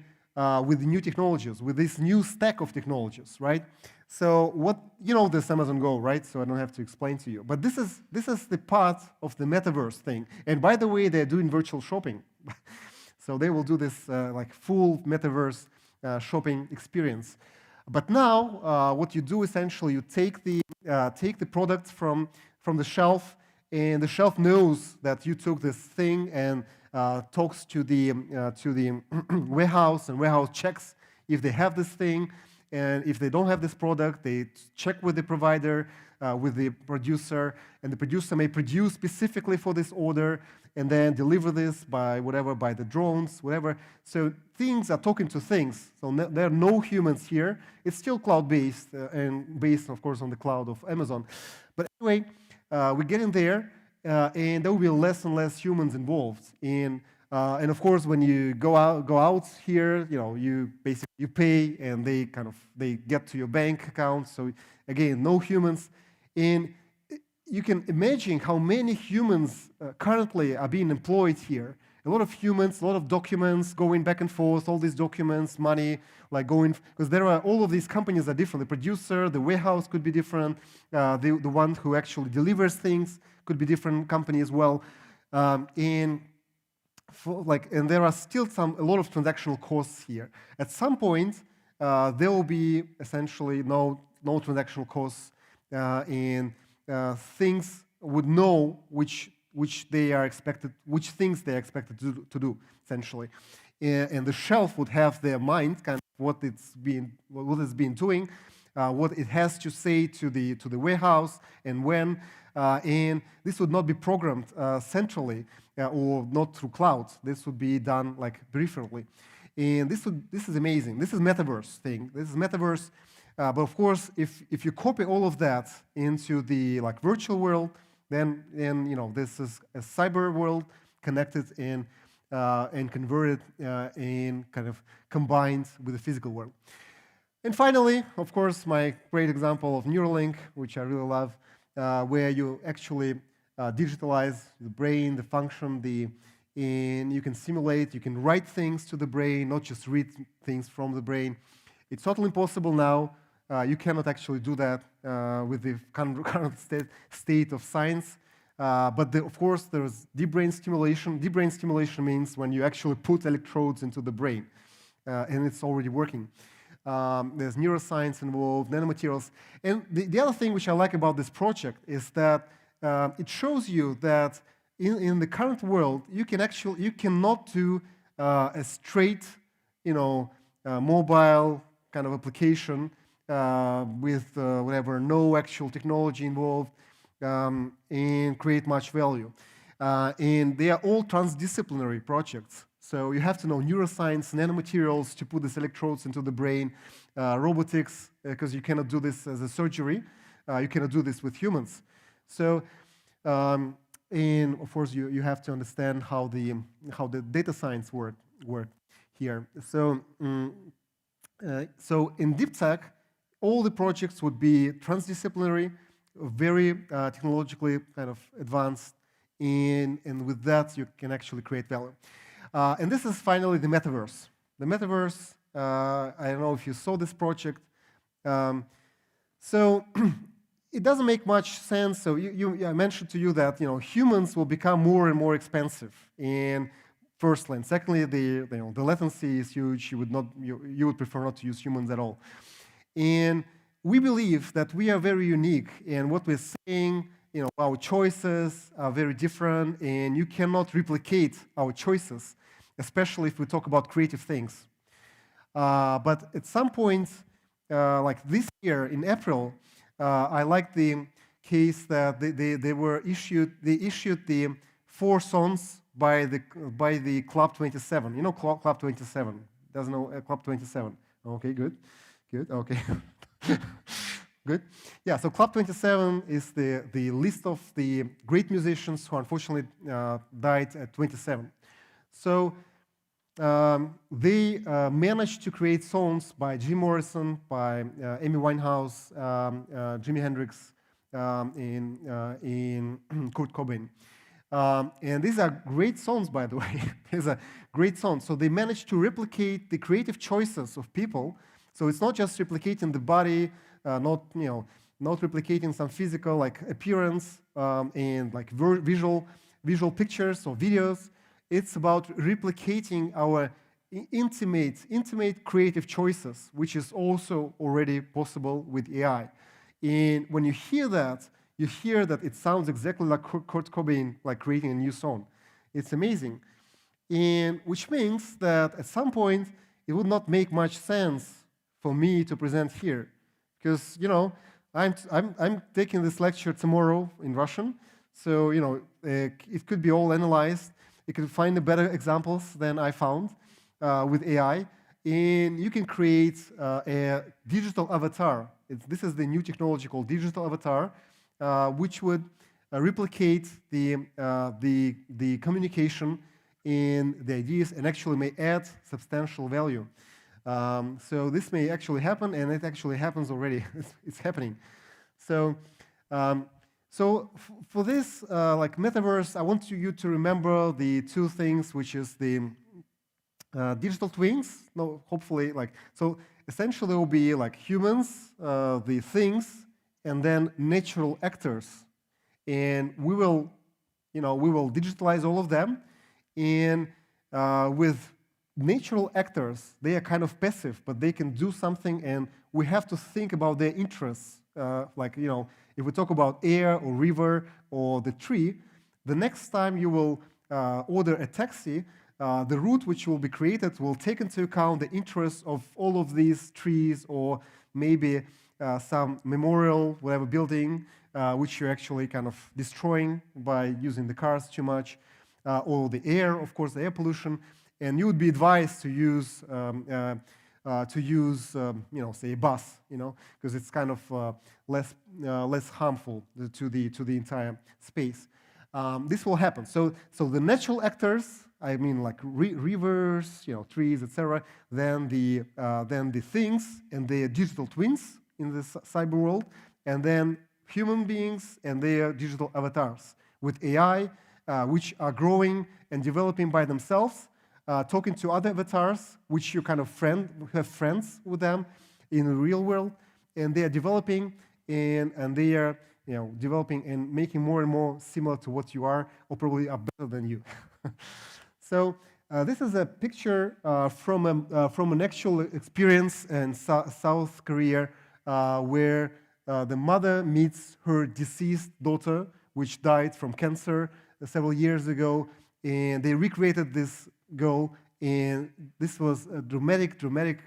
with new technologies, with this new stack of technologies, right? So what, you know, this Amazon Go, right? So I don't have to explain to you. But this is the part of the metaverse thing. And by the way, they're doing virtual shopping. So they will do this like full metaverse shopping experience. But now, what you do essentially, you take the product from the shelf, and the shelf knows that you took this thing and talks to the warehouse, and warehouse checks if they have this thing. And if they don't have this product, they check with the provider, with the producer, and the producer may produce specifically for this order and then deliver this by the drones, whatever. So things are talking to things. So there are no humans here. It's still cloud-based and based, of course, on the cloud of Amazon. But anyway, we're getting there, and there will be less and less humans involved. And of course, when you go out here, you know, you pay, and they get to your bank account. So again, no humans. And you can imagine how many humans currently are being employed here. A lot of humans, a lot of documents going back and forth, all these documents, money, like going, because there are all of these companies are different. The producer, the warehouse could be different. The one who actually delivers things could be different company as well. And and there are still a lot of transactional costs here. At some point, there will be essentially no transactional costs, and things would know which things they are expected to do essentially, and the shelf would have their mind kind of what it's been doing, what it has to say to the warehouse and when, and this would not be programmed centrally or not through cloud. This would be done like peripherally, and this is amazing. This is metaverse thing. This is metaverse, but of course, if you copy all of that into the like virtual world, then this is a cyber world connected and converted and kind of combined with the physical world. And finally, of course, my great example of Neurolink, which I really love, where you actually digitalize the brain, the function, and you can simulate, you can write things to the brain, not just read things from the brain. It's totally impossible now. You cannot actually do that with the current state of science. But of course, there's deep brain stimulation. Deep brain stimulation means when you actually put electrodes into the brain, and it's already working. There's neuroscience involved, nanomaterials. And the other thing which I like about this project is that it shows you that in the current world, you cannot do a straight, mobile kind of application with whatever, no actual technology involved, and create much value. And they are all transdisciplinary projects. So you have to know neuroscience, nanomaterials to put these electrodes into the brain, robotics, because you cannot do this as a surgery. You cannot do this with humans. So, and of course, you have to understand how the data science work here. So, so in deep tech, all the projects would be transdisciplinary, very technologically kind of advanced, and with that, you can actually create value. And this is finally the metaverse. The metaverse, I don't know if you saw this project. So it doesn't make much sense. So I mentioned to you that humans will become more and more expensive. And firstly, and secondly, the latency is huge. You would prefer not to use humans at all. And we believe that we are very unique, and what we're saying, our choices are very different, and you cannot replicate our choices, especially if we talk about creative things. But at some point, like this year in April, I like the case that they issued the 4 songs by the Club 27. You know Club 27? Doesn't know Club 27? Okay, good, okay. Good. Yeah, so Club 27 is the list of the great musicians who unfortunately died at 27. So they managed to create songs by Jim Morrison, by Amy Winehouse, Jimi Hendrix, and Kurt Cobain. And these are great songs, by the way. These are great songs. So they managed to replicate the creative choices of people. So it's not just replicating the body, not replicating some physical like appearance and like visual pictures or videos. It's about replicating our intimate creative choices, which is also already possible with AI. And when you hear that it sounds exactly like Kurt Cobain, like creating a new song. It's amazing, and which means that at some point it would not make much sense for me to present here, because I'm taking this lecture tomorrow in Russian, so it could be all analyzed. You can find better examples than I found with AI, and you can create a digital avatar. This is the new technology called digital avatar, which would replicate the communication and the ideas, and actually may add substantial value. So this may actually happen, and it actually happens already. It's happening. So, for this like metaverse, I want you to remember the 2 things, which is the digital twins. No, hopefully, so essentially there will be like humans, the things, and then natural actors, and we will digitalize all of them, And with natural actors, they are kind of passive, but they can do something, and we have to think about their interests. Like, you know, if we talk about air or river or the tree, the next time you will order a taxi, the route which will be created will take into account the interests of all of these trees, or maybe some memorial, whatever building, which you're actually kind of destroying by using the cars too much, or the air, of course, the air pollution. And you would be advised to use, you know, say a bus, you know, because it's kind of less harmful to the entire space. This will happen. So the natural actors, I mean, like rivers, you know, trees, etc. Then the things and their digital twins in this cyber world, and then human beings and their digital avatars with AI, which are growing and developing by themselves. Talking to other avatars, which you kind of have friends with them in the real world, and they are developing, and they are, you know, developing and making more and more similar to what you are, or probably are better than you. So this is a picture from an actual experience in South Korea, where the mother meets her deceased daughter, which died from cancer several years ago, and they recreated this girl, and this was a dramatic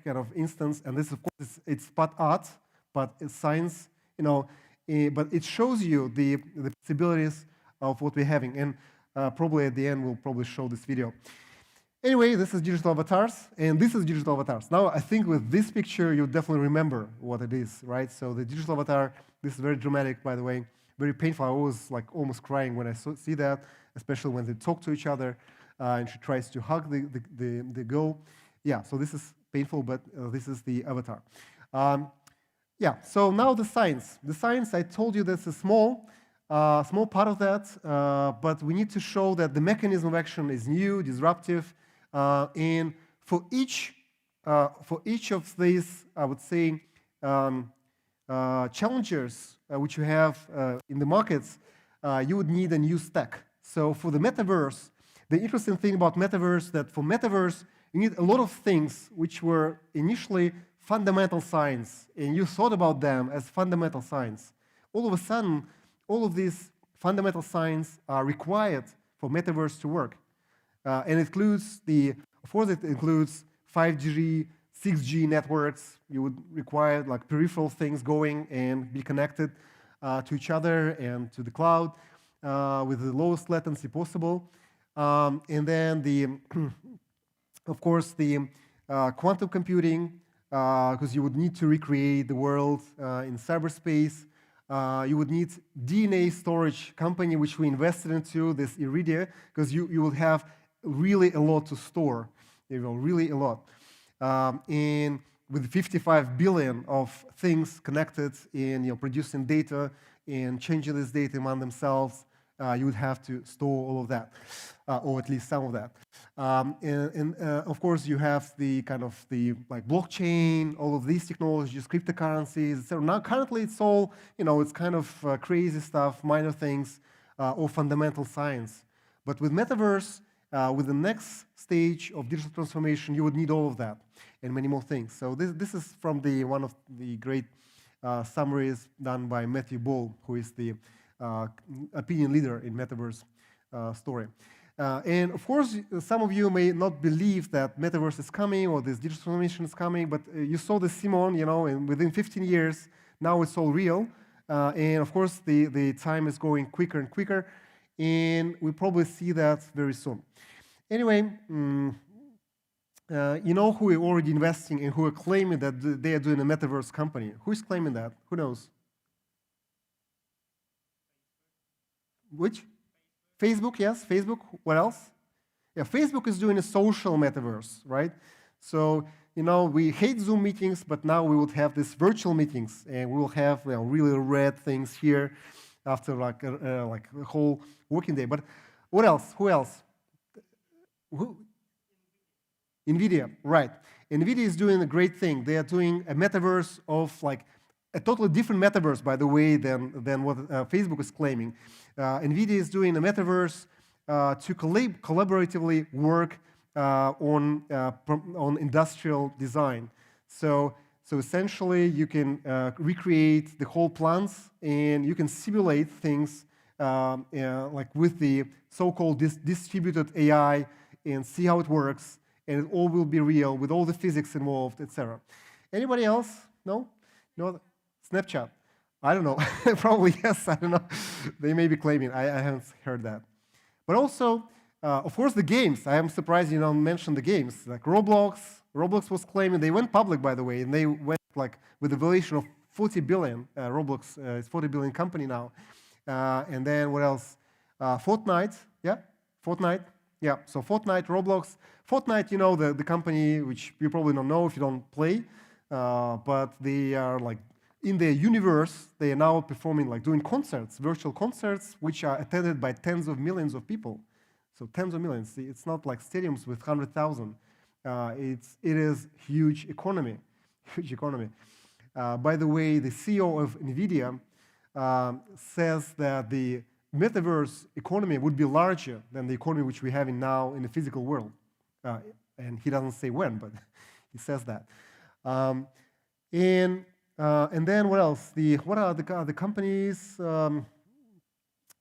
kind of instance. And this, of course, it's part art, but it's science, you know. But it shows you the possibilities of what we're having. And probably at the end, we'll probably show this video. Anyway, this is digital avatars, and this is digital avatars. Now, I think with this picture, you definitely remember what it is, right? So the digital avatar, this is very dramatic, by the way, very painful. I was like almost crying when I see that, especially when they talk to each other. And she tries to hug the girl. Yeah, so this is painful, but this is the avatar. Yeah, so now the science. The science, I told you that's a small part of that, but we need to show that the mechanism of action is new, disruptive, and for each of these, I would say, challenges which you have in the markets, you would need a new stack. So for the metaverse, the interesting thing about metaverse, that for metaverse, you need a lot of things which were initially fundamental science, and you thought about them as fundamental science. All of a sudden, all of these fundamental science are required for metaverse to work. And it includes of course, it includes 5G, 6G networks. You would require like peripheral things going and be connected to each other and to the cloud with the lowest latency possible. And then of course, the quantum computing, because you would need to recreate the world in cyberspace. You would need DNA storage company, which we invested into, this Iridia, because you will have really a lot to store, you know, really a lot. And with 55 billion of things connected in, you know, producing data and changing this data among themselves, you would have to store all of that, or at least some of that. And of course, you have the kind of like blockchain, all of these technologies, cryptocurrencies, etc. Now, currently, it's all, you know, it's kind of crazy stuff, minor things, or fundamental science. But with metaverse, with the next stage of digital transformation, you would need all of that and many more things. So this is from one of the great summaries done by Matthew Ball, who is the opinion leader in metaverse story. And of course, some of you may not believe that metaverse is coming or this digital transformation is coming, but you saw the Simon, you know, and within 15 years, now it's all real. And of course, the time is going quicker and quicker, and we probably see that very soon. Anyway, you know who are already investing and who are claiming that they are doing a metaverse company? Who is claiming that? Who knows? Which? Facebook, yes, Facebook. What else? Yeah, Facebook is doing a social metaverse, right? So, you know, we hate Zoom meetings, but now we would have these virtual meetings, and we will have, you know, really red things here after like a whole working day. But what else? Who else? Who? NVIDIA, right. NVIDIA is doing a great thing. They are doing a metaverse of like a totally different metaverse, by the way, than what Facebook is claiming. NVIDIA is doing a metaverse to collaboratively work on industrial design. So essentially, you can recreate the whole plants, and you can simulate things like with the so-called distributed AI, and see how it works, and it all will be real with all the physics involved, etc. Anybody else? No? No? Snapchat? I don't know. Probably yes. I don't know. They may be claiming. I haven't heard that. But also, of course, the games. I am surprised you don't mention the games. Like Roblox. Roblox was claiming, they went public, by the way, and they went like with a valuation of 40 billion. Roblox is 40 billion company now. And then what else? Fortnite. Yeah? Fortnite. Yeah, so Fortnite, Roblox. Fortnite, you know, the company, which you probably don't know if you don't play, but they are like, in their universe, they are now performing, like doing concerts, virtual concerts, which are attended by tens of millions of people. So tens of millions. It's not like stadiums with 100,000. It is huge economy, huge economy. By the way, the CEO of NVIDIA says that the metaverse economy would be larger than the economy which we have now in the physical world. And he doesn't say when, but he says that. And then what else? What are the companies?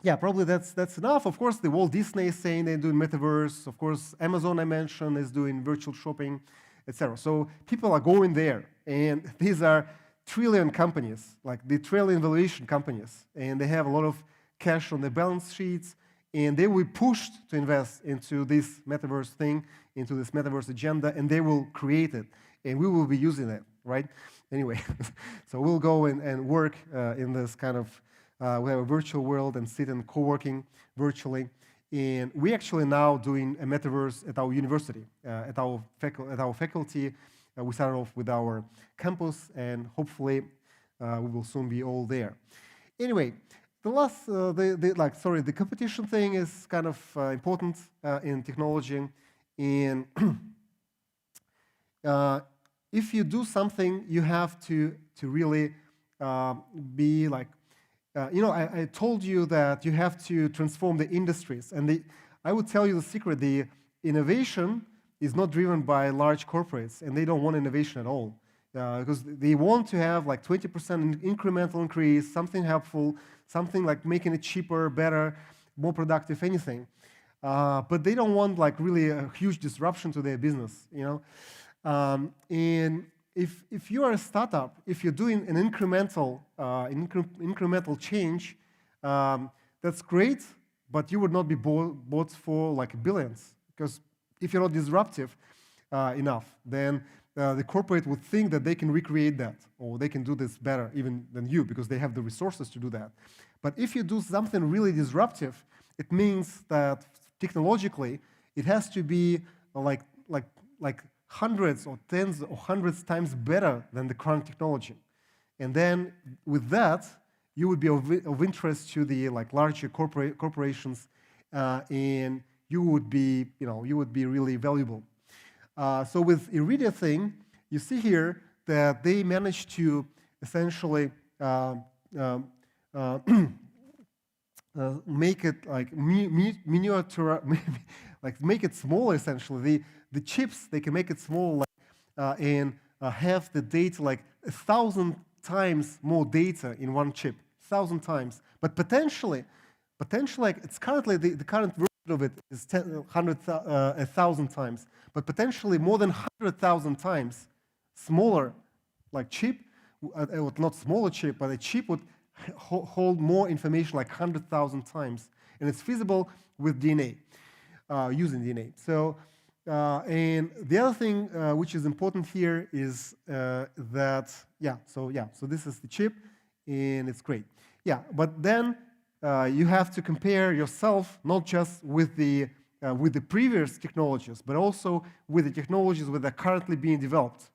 Yeah, probably that's enough. Of course, the Walt Disney is saying they're doing metaverse. Of course, Amazon, I mentioned, is doing virtual shopping, etc. So people are going there, and these are trillion companies, like the trillion valuation companies, and they have a lot of cash on their balance sheets, and they will be pushed to invest into this metaverse thing, into this metaverse agenda, and they will create it, and we will be using it, right? Anyway, so we'll go and work in this kind of, we have a virtual world and sit and co-working virtually. And we actually now doing a metaverse at our university, at our faculty. We started off with our campus, and hopefully we will soon be all there. Anyway, the last, the competition thing is kind of important in technology. And if you do something, you have to really be like, I told you that you have to transform the industries. And I would tell you the secret, the innovation is not driven by large corporates, and they don't want innovation at all. Because they want to have like 20% incremental increase, something helpful, something like making it cheaper, better, more productive, anything. But they don't want like really a huge disruption to their business, you know? And if you are a startup, if you're doing an incremental change, that's great, but you would not be bought for like billions. Because if you're not disruptive enough, then the corporate would think that they can recreate that, or they can do this better even than you, because they have the resources to do that. But if you do something really disruptive, it means that technologically, it has to be like hundreds or tens or hundreds times better than the current technology. And then with that, you would be of interest to the like larger corporations, and you would be really valuable. So with Iridia thing, you see here that they managed to essentially make it like miniature, like make it smaller essentially. The chips, they can make it small, and have the data like 1,000 times more data in one chip, 1,000 times. But potentially, like it's currently the current version of it is 1,000 times, but potentially more than 100,000 times smaller, like chip, not smaller chip, but a chip would hold more information like 100,000 times, and it's feasible with DNA, using DNA. So. And the other thing which is important here is so this is the chip, and it's great. Yeah, but then you have to compare yourself not just with the previous technologies, but also with the technologies that are currently being developed.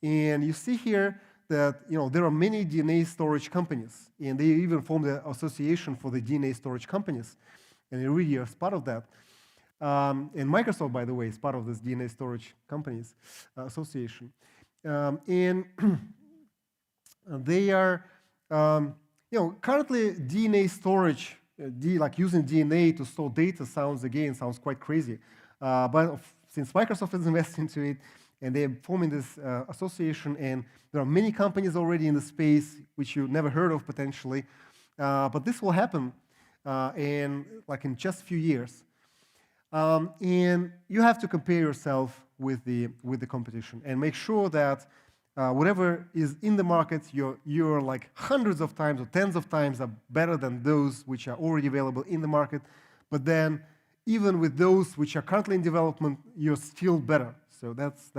And you see here that there are many DNA storage companies, and they even formed an association for the DNA storage companies, and Iridia is part of that. And Microsoft, by the way, is part of this DNA storage companies association. And they are, currently DNA storage like using DNA to store data sounds quite crazy. But since Microsoft is investing into it, and they're forming this association, and there are many companies already in the space which you never heard of potentially, but this will happen in just a few years. And you have to compare yourself with the competition and make sure that whatever is in the market, you're like hundreds of times or tens of times are better than those which are already available in the market. But then, even with those which are currently in development, you're still better. So that's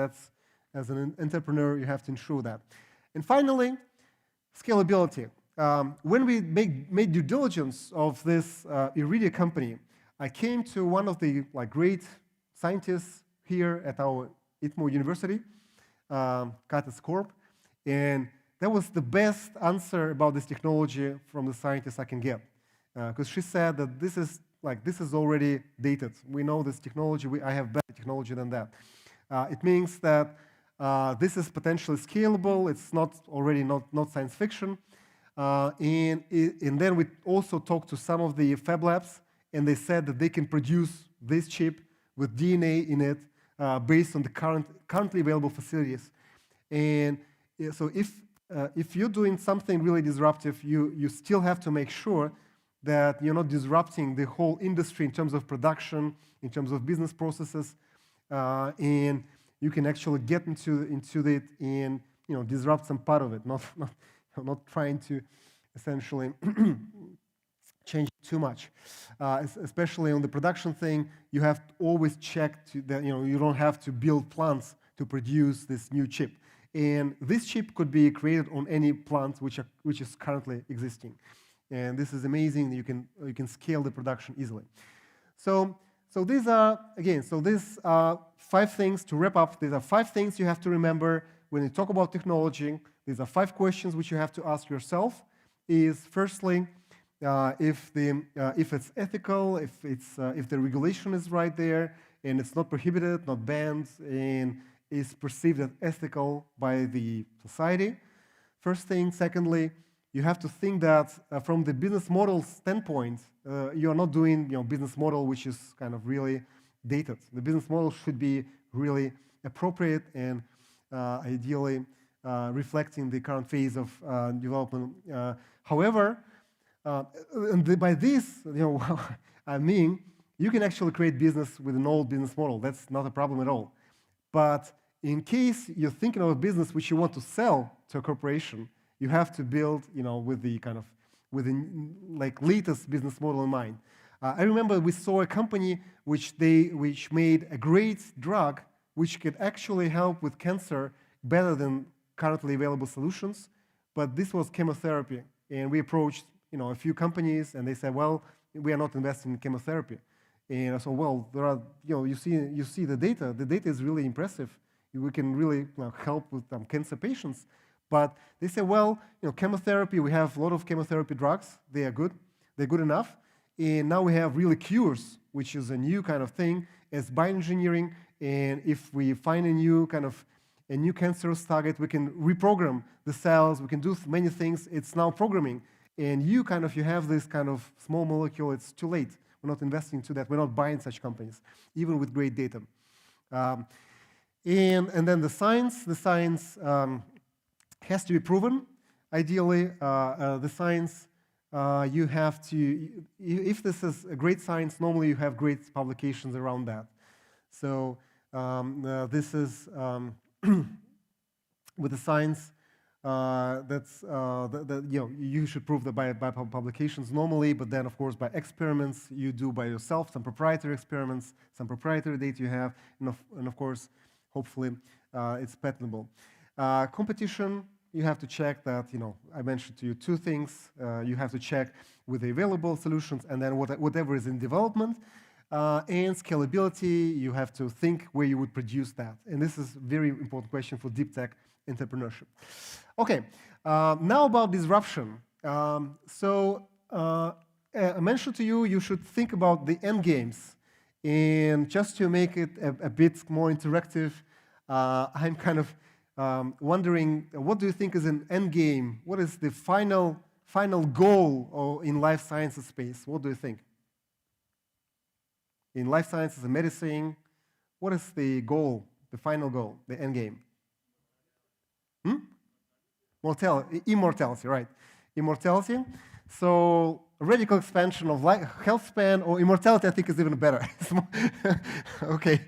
as an entrepreneur, you have to ensure that. And finally, scalability. When we made due diligence of this Iridia company, I came to one of the great scientists here at our ITMO University, Katis Corp, and that was the best answer about this technology from the scientist I can get, because she said that this is already dated. We know this technology. I have better technology than that. It means that this is potentially scalable. It's not science fiction. And then we also talked to some of the fab labs, and they said that they can produce this chip with DNA in it based on the currently available facilities. And so if you're doing something really disruptive, you still have to make sure that you're not disrupting the whole industry in terms of production, in terms of business processes, and you can actually get into it and disrupt some part of it, not trying to essentially change too much. Especially on the production thing, you have to always check that you don't have to build plants to produce this new chip. And this chip could be created on any plant which is currently existing. And this is amazing. You can scale the production easily. So these are, again, these are 5 things to wrap up. These are 5 things you have to remember when you talk about technology. These are 5 questions which you have to ask yourself. Is firstly, if it's ethical, if the regulation is right there, and it's not prohibited, not banned, and is perceived as ethical by the society. First thing. Secondly, you have to think that from the business model standpoint, you are not doing business model which is kind of really dated. The business model should be really appropriate and ideally reflecting the current phase of development. However, and by this, I mean, you can actually create business with an old business model. That's not a problem at all. But in case you're thinking of a business which you want to sell to a corporation, you have to build, with the latest business model in mind. I remember we saw a company which made a great drug which could actually help with cancer better than currently available solutions. But this was chemotherapy, and we approached a few companies, and they said, well, we are not investing in chemotherapy. And I said, well, there are, you see the data. The data is really impressive. We can really help with cancer patients. But they said, well, chemotherapy, we have a lot of chemotherapy drugs. They are good. They're good enough. And now we have really cures, which is a new kind of thing, as bioengineering. And if we find a new cancerous target, we can reprogram the cells. We can do many things. It's now programming. And you have this kind of small molecule. It's too late. We're not investing into that. We're not buying such companies, even with great data. And then the science has to be proven. Ideally, the science, you have to, if this is a great science, normally you have great publications around that. So this is, with the science, you should prove that by publications normally, but then, of course, by experiments you do by yourself, some proprietary experiments, some proprietary data you have, and of course, hopefully, it's patentable. Competition, you have to check that, I mentioned to you 2 things. You have to check with the available solutions and then whatever is in development. And scalability, you have to think where you would produce that. And this is a very important question for deep tech entrepreneurship. Okay, now about disruption. I mentioned to you, you should think about the end games. And just to make it a bit more interactive, I'm kind of wondering, what do you think is an end game? What is the final final goal in life sciences space? What do you think? In life sciences and medicine, what is the goal, the final goal, the end game? Immortality, right? Immortality. So radical expansion of health span or immortality, I think, is even better. Okay,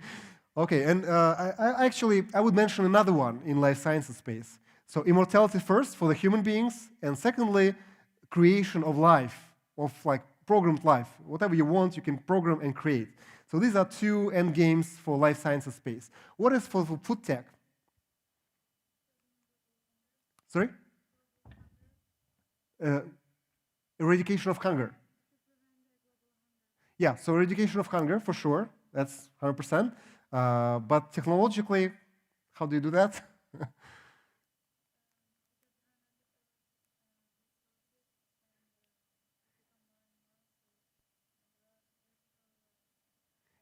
okay. And I would mention another one in life sciences space. So immortality first for the human beings, and secondly, creation of life, of like programmed life. Whatever you want, you can program and create. So these are two end games for life sciences space. What is for food tech? Sorry? Eradication of hunger. Yeah, so eradication of hunger, for sure. That's 100%. But technologically, how do you do that?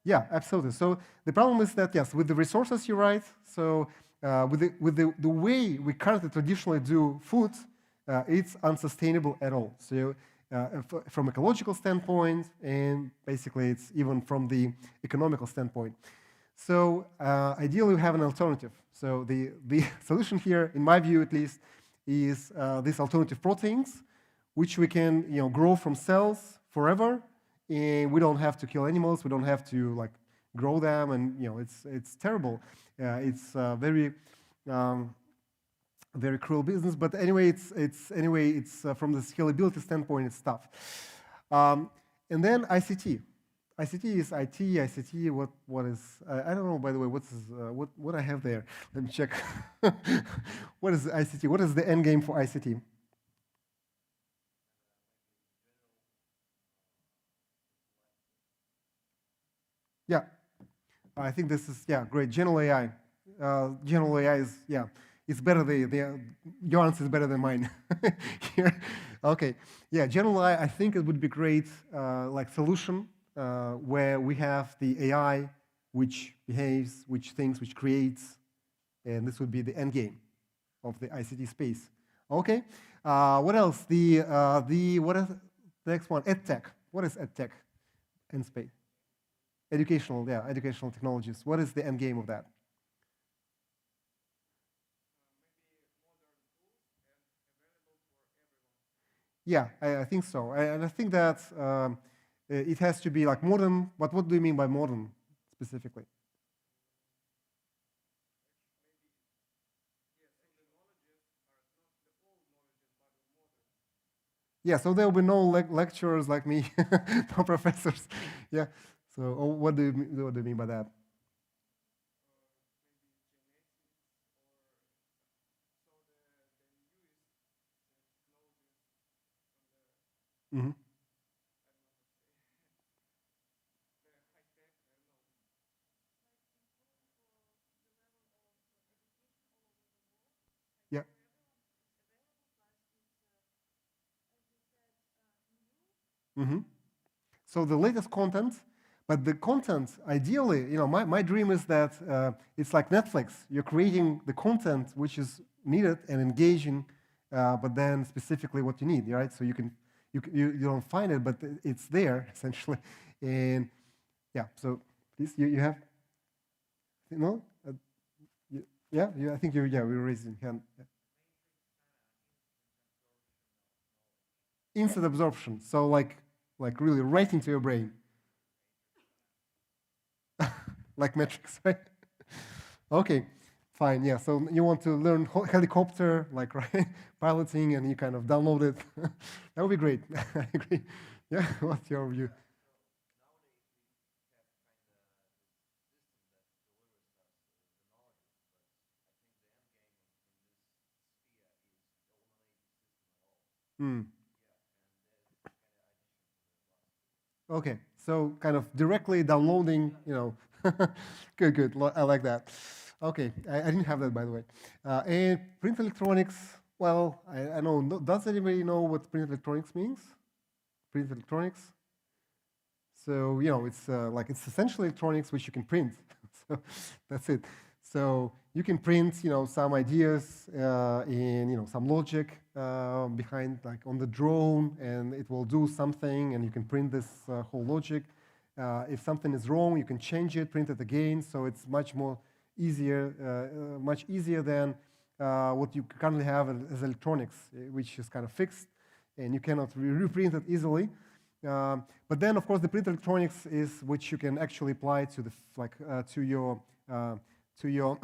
Yeah, absolutely. So the problem is that, yes, with the resources, you're right. So with the way we currently traditionally do food, it's unsustainable at all. So from ecological standpoint, and basically it's even from the economical standpoint. So ideally, we have an alternative. So the solution here, in my view at least, is these alternative proteins, which we can grow from cells forever, and we don't have to kill animals. We don't have to like grow them, and it's terrible. It's very cruel business. But anyway, it's from the scalability standpoint, it's tough. And then ICT. ICT is IT. ICT. What is? I don't know. By the way, what I have there? Let me check. What is ICT? What is the end game for ICT? Yeah, I think this is great. General AI. General AI is it's better. Your answer is better than mine here. Okay, yeah. General AI. I think it would be great, like solution where we have the AI which behaves, which thinks, which creates, and this would be the end game of the ICT space. Okay. What else? What is the next one? EdTech. What is EdTech in space? Educational technologies. What is the end game of that? Yeah, I think so. And I think that it has to be like modern, but what do you mean by modern specifically? Yeah, so there will be no lecturers like me, no professors. Yeah. So what do you mean by that? Hmm. Yeah. Hmm. So the latest content, but the content, ideally, my dream is that it's like Netflix. You're creating the content which is needed and engaging, but then specifically what you need, right? So you don't find it, but it's there essentially. And yeah, so please, you have, no? I think we're raising hand. Yeah. Instant absorption. So like really right into your brain. Like metrics, right? Okay, fine. Yeah. So you want to learn helicopter, like right, piloting, and you kind of download it. That would be great. I agree. Yeah. What's your view? Mm. Okay. So kind of directly downloading. Good, good. I like that. Okay. I didn't have that, by the way. And print electronics. Well, I know. Does anybody know what print electronics means? Print electronics. So it's like it's essentially electronics which you can print. So that's it. So you can print, some ideas in, some logic behind, like on the drone, and it will do something, and you can print this whole logic. If something is wrong, you can change it, print it again. So it's much easier than what you currently have as electronics, which is kind of fixed, and you cannot reprint it easily. But then, of course, the print electronics is which you can actually apply to the to your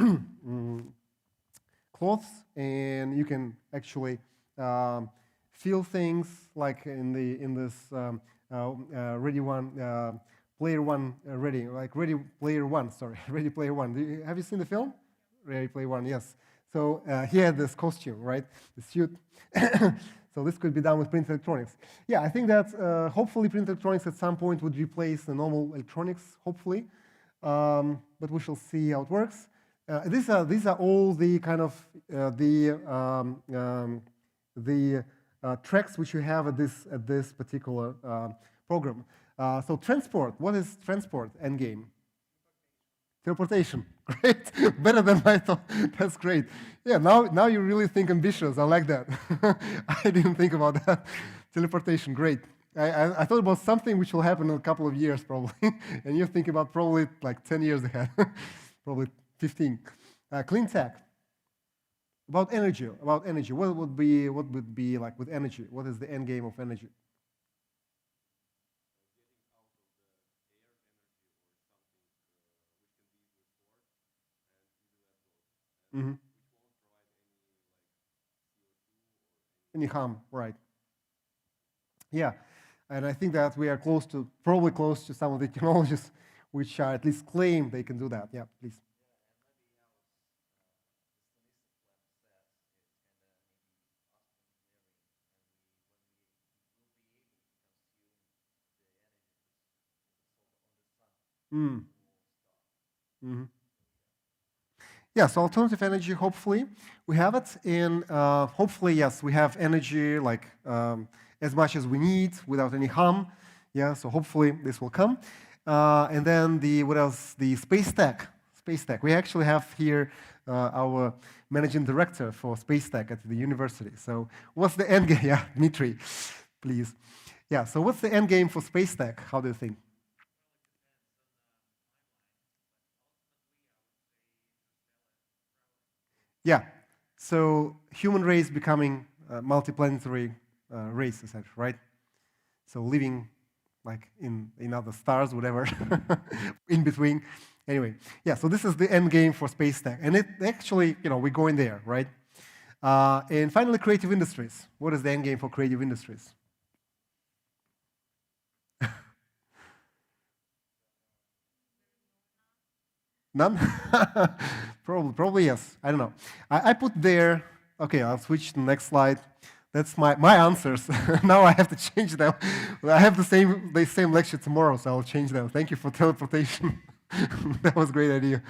clothes, and you can actually feel things like in this Ready One. Player One, Ready Player One, sorry, Ready Player One. Have you seen the film? Ready Player One, yes. So he had this costume, right? The suit. So this could be done with print electronics. Yeah, I think that hopefully print electronics at some point would replace the normal electronics, hopefully. But we shall see how it works. These are all the kind of tracks which you have at this particular program. So transport, what is transport endgame? Teleportation, great, better than I thought, that's great. Yeah, now you really think ambitious, I like that. I didn't think about that. Teleportation, great. I thought about something which will happen in a couple of years probably, and you think about probably like 10 years ahead, probably 15. Clean tech, about energy, what would be like with energy? What is the end game of energy? Mm-hmm. Any harm, right? Yeah, and I think that we are probably close to some of the technologies which are at least claim they can do that. Yeah, please. Mm. Mm-hmm. Yeah, so alternative energy, hopefully, we have it. And hopefully, yes, we have energy like as much as we need without any harm. Yeah, so hopefully this will come. And then what else? The space tech. Space tech. We actually have here our managing director for space tech at the university. So what's the end game? Yeah, Dmitry, please. Yeah, so what's the end game for space tech? How do you think? Yeah, so human race becoming a multiplanetary race, essentially, right? So living like in other stars, whatever, in between. Anyway, yeah, so this is the end game for space tech. And it actually, we're going there, right? And finally, creative industries. What is the end game for creative industries? None? Probably yes. I don't know. I put there, okay, I'll switch to the next slide. That's my answers. Now I have to change them. I have the same lecture tomorrow, so I'll change them. Thank you for teleportation. That was a great idea.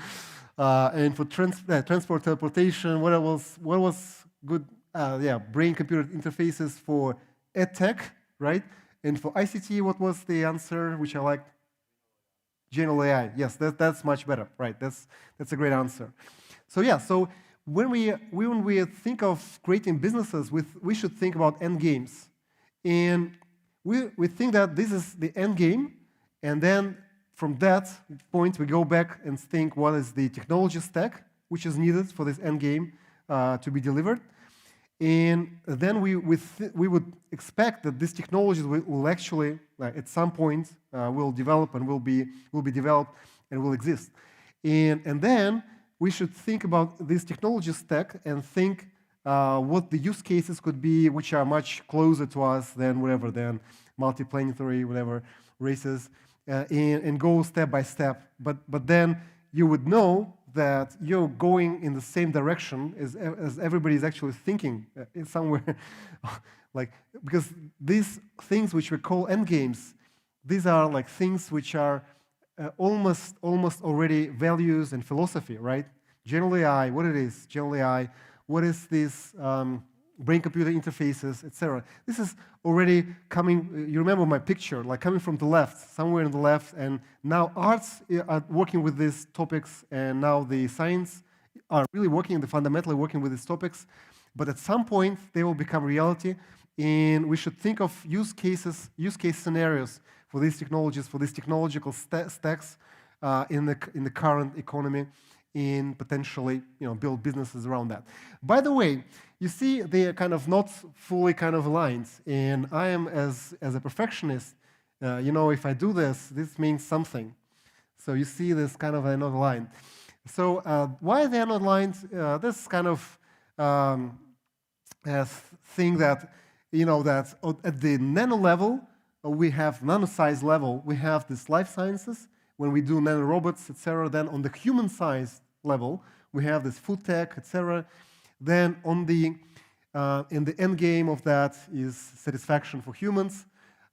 And for transport teleportation, what was good? Yeah, brain-computer interfaces for EdTech, right? And for ICT, what was the answer, which I liked? General AI, yes, that's much better, right? That's a great answer. So yeah, so when we think of creating businesses, we should think about end games, and we think that this is the end game, and then from that point we go back and think what is the technology stack which is needed for this end game to be delivered. And then we would expect that these technologies will actually, at some point, will develop and will be developed and will exist. And then we should think about this technology stack and think what the use cases could be, which are much closer to us than multiplanetary, whatever, races, and go step by step. But then you would know that you're going in the same direction as everybody is actually thinking in somewhere. Because these things which we call end games, these are like things which are almost already values and philosophy, right? General AI, what it is, general AI, what is this brain-computer interfaces, etc. This is already coming, you remember my picture, like coming from the left, somewhere in the left, and now arts are working with these topics, and now the science are really fundamentally working with these topics, but at some point they will become reality, and we should think of use case scenarios for these technologies, for these technological stacks in the current economy, and potentially build businesses around that. By the way, you see they are kind of not fully kind of aligned, and I am as a perfectionist. If I do this means something. So you see this kind of not aligned. So why they are not aligned? This kind of thing that that at the nano level we have nano-size level. We have this life sciences when we do nanorobots, etc. Then on the human size level we have this food tech, etc. Then on the in the end game of that is satisfaction for humans,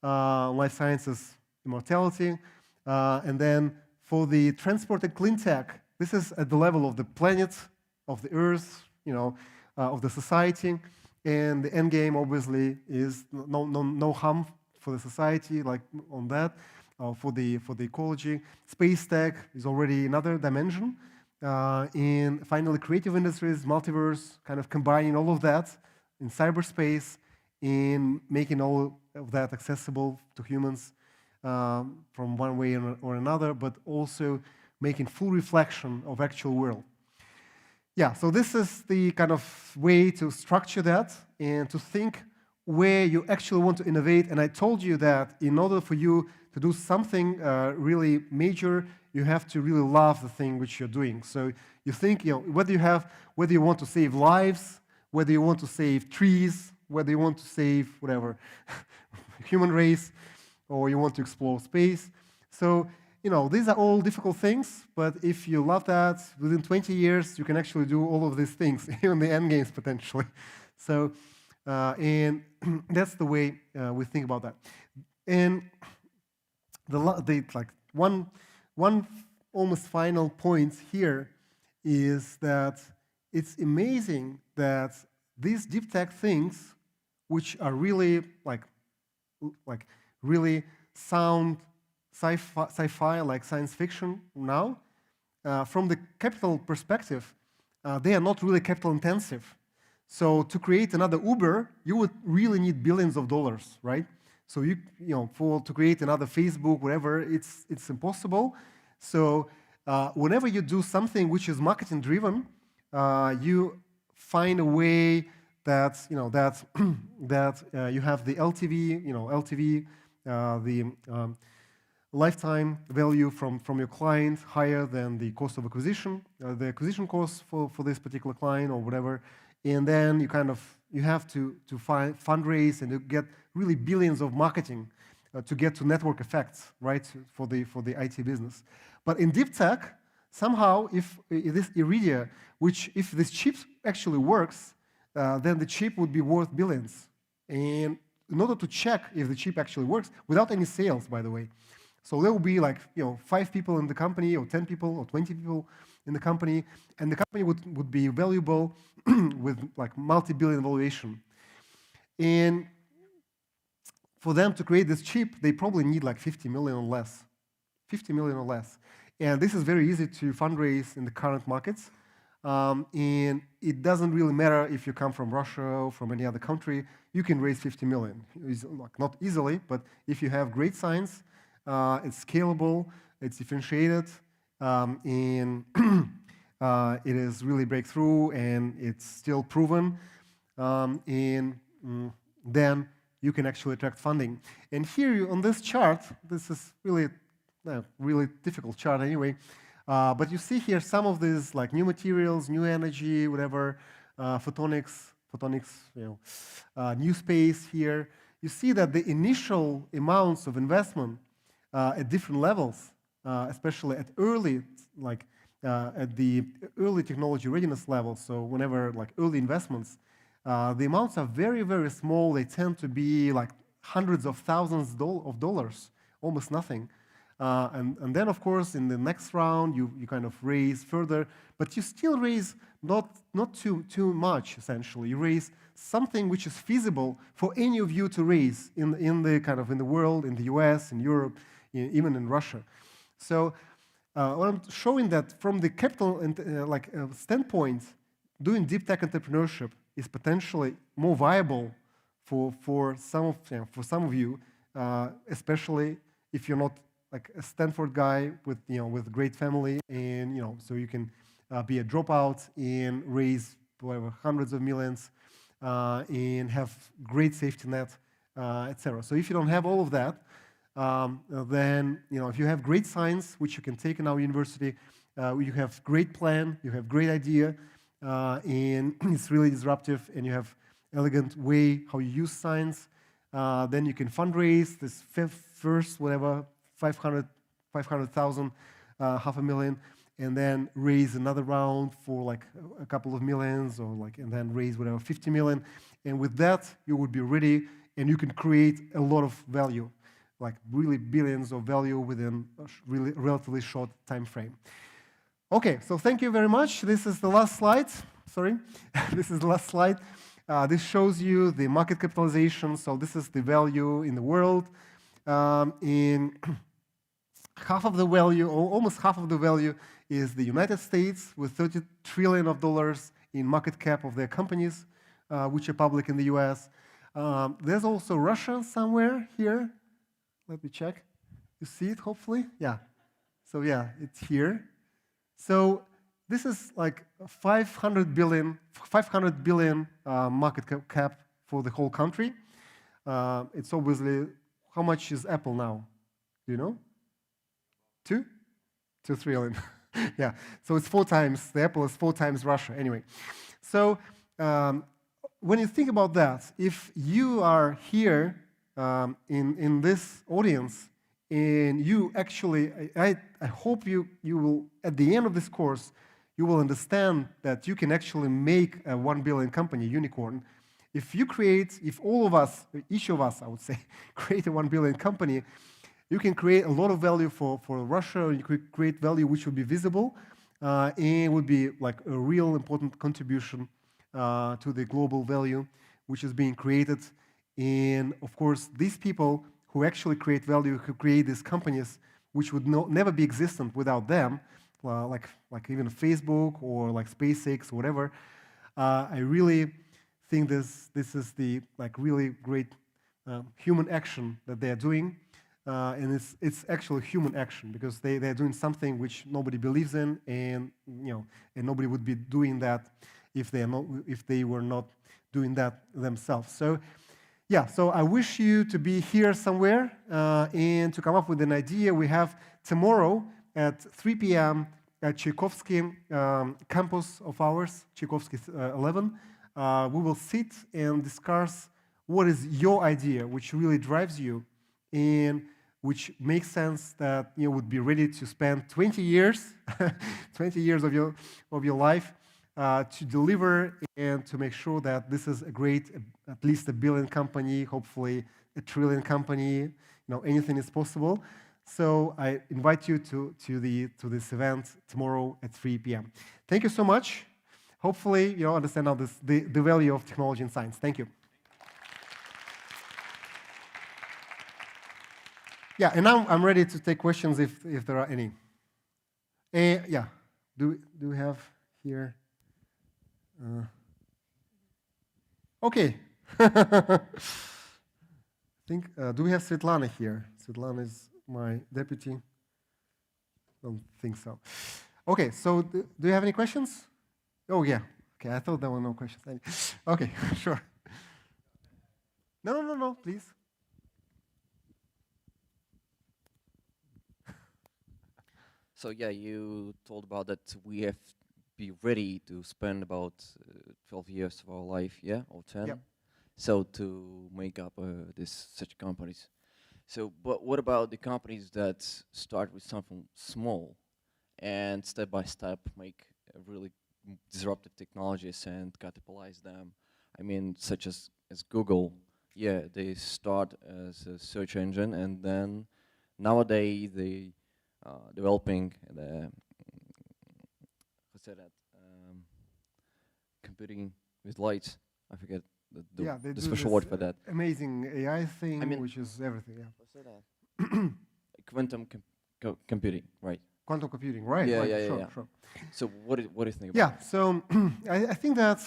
life sciences, immortality, and then for the transport and clean tech, this is at the level of the planet, of the Earth, of the society, and the end game obviously is no harm for the society, like on that, for the ecology. Space tech is already another dimension, and finally creative industries, multiverse, kind of combining all of that in cyberspace, in making all of that accessible to humans from one way or another, but also making full reflection of actual world. Yeah, so this is the kind of way to structure that and to think where you actually want to innovate. And I told you that in order for you to do something really major, you have to really love the thing which you're doing. So you think, whether you want to save lives, whether you want to save trees, whether you want to save whatever, human race, or you want to explore space. So, these are all difficult things, but if you love that, within 20 years, you can actually do all of these things, even the end games potentially. So, and that's the way we think about that. And one almost final point here is that it's amazing that these deep tech things, which are really like really sound sci-fi, like science fiction now, from the capital perspective, they are not really capital intensive. So to create another Uber, you would really need billions of dollars, right? So to create another Facebook, whatever, it's impossible. So whenever you do something which is marketing driven, you find a way that you have the LTV, the lifetime value from your client higher than the cost of acquisition, the acquisition cost for this particular client or whatever, and then you have to fundraise and you get really billions of marketing to get to network effects, right, for the IT business. But in deep tech, somehow, if this Iridia, if this chip actually works, then the chip would be worth billions. And in order to check if the chip actually works, without any sales, by the way, so there will be 5 people in the company, or 10 people, or 20 people in the company, and the company would be valuable with multi-billion valuation. And for them to create this chip, they probably need 50 million or less. 50 million or less. And this is very easy to fundraise in the current markets. And it doesn't really matter if you come from Russia or from any other country, you can raise 50 million. It's not easily, but if you have great science, it's scalable, it's differentiated, and it is really breakthrough, and it's still proven, and then you can actually attract funding. And here on this chart, this is really difficult chart anyway, but you see here some of these new materials, new energy, whatever, photonics, new space here. You see that the initial amounts of investment at different levels, especially at at the early technology readiness level, so whenever early investments, the amounts are very, very small. They tend to be hundreds of thousands of dollars, almost nothing. And then, of course, in the next round, you kind of raise further, but you still raise not too much, essentially. You raise something which is feasible for any of you to raise in the world, in the US, in Europe, even in Russia. So what I'm showing that from the capital and standpoint, doing deep tech entrepreneurship is potentially more viable for some of you, especially if you're not like a Stanford guy with great family, and so you can be a dropout and raise whatever hundreds of millions and have great safety net, etc. So if you don't have all of that, then if you have great science, which you can take in our university, you have great plan, you have great idea, and it's really disruptive, and you have elegant way how you use science, then you can fundraise this first whatever 500,000, half a million, and then raise another round for like a couple of millions, and then raise whatever 50 million, and with that you would be ready, and you can create a lot of value, like really billions of value within a really relatively short time frame. Okay, so thank you very much. This is the last slide. Sorry, this is the last slide. This shows you the market capitalization. So this is the value in the world. In half of the value, or almost half of the value, is the United States with $30 trillion in market cap of their companies, which are public in the US. There's also Russia somewhere here. Let me check. You see it, hopefully? Yeah. So yeah, it's here. So this is like 500 billion market cap for the whole country. It's obviously, how much is Apple now? Do you know? 2 trillion. Yeah, so it's 4 times, the Apple is 4 times Russia, anyway. So when you think about that, if you are here in this audience, and you actually, I hope you will, at the end of this course, you will understand that you can actually make a 1 billion company, unicorn. If all of us, each of us, I would say, create a 1 billion company, you can create a lot of value for Russia, you could create value which would be visible, and it would be like a real important contribution to the global value which is being created. And of course, these people who actually create value, who create these companies, which would never be existent without them, like even Facebook or like SpaceX or whatever. I really think this is the really great human action that they are doing, and it's actually human action, because they are doing something which nobody believes in, and and nobody would be doing that if they were not doing that themselves. So. Yeah, so I wish you to be here somewhere and to come up with an idea. We have tomorrow at 3 p.m. at Tchaikovsky campus of ours, Tchaikovsky 11. We will sit and discuss what is your idea, which really drives you, and which makes sense that you would be ready to spend 20 years, 20 years of your life to deliver and to make sure that this is a great, at least a billion company, hopefully a trillion company. Anything is possible. So I invite you to this event tomorrow at 3 p.m. Thank you so much. Hopefully you understand now the value of technology and science. Thank you. Yeah, and now I'm ready to take questions if there are any. Yeah, do we have here? Okay. I think, do we have Svetlana here? Svetlana is my deputy. Don't think so. Okay, so do you have any questions? Oh, yeah. Okay, I thought there were no questions. Okay, sure. No, please. So yeah, you told about that we have to be ready to spend about 12 years of our life, yeah, or 10. Yep. So to make up such companies. So, but what about the companies that start with something small and step by step make really disruptive technologies and capitalize them? I mean, such as Google. Yeah, they start as a search engine, and then nowadays they developing the what's that? Computing with lights. I forget the special word for that. Amazing AI thing, I mean, which is everything. Yeah. What's that? Quantum computing, right? Quantum computing, right? Yeah, Right. yeah, yeah, Sure, yeah. sure. So what do you think about Yeah. So I think that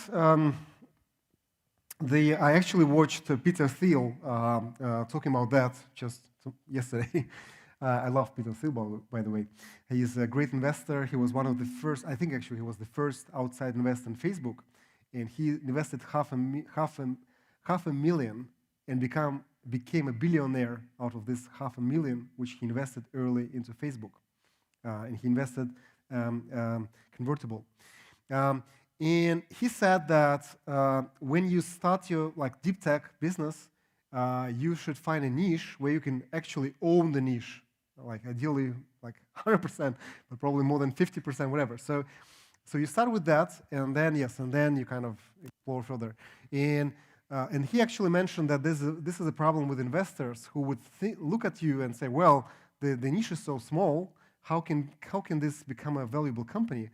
I actually watched Peter Thiel talking about that just yesterday. I love Peter Thiel, by the way. He's a great investor. He was one of the first, I think actually he was the first outside investor in Facebook. And he invested half a million and became a billionaire out of this half a million, which he invested early into Facebook. And he invested convertible. Um, and he said that when you start your deep tech business, you should find a niche where you can actually own the niche, like ideally like 100%, but probably more than 50%, whatever. So you start with that, and then and then you kind of explore further. And he actually mentioned that this is a problem with investors who would look at you and say, well, the niche is so small, how can this become a valuable company?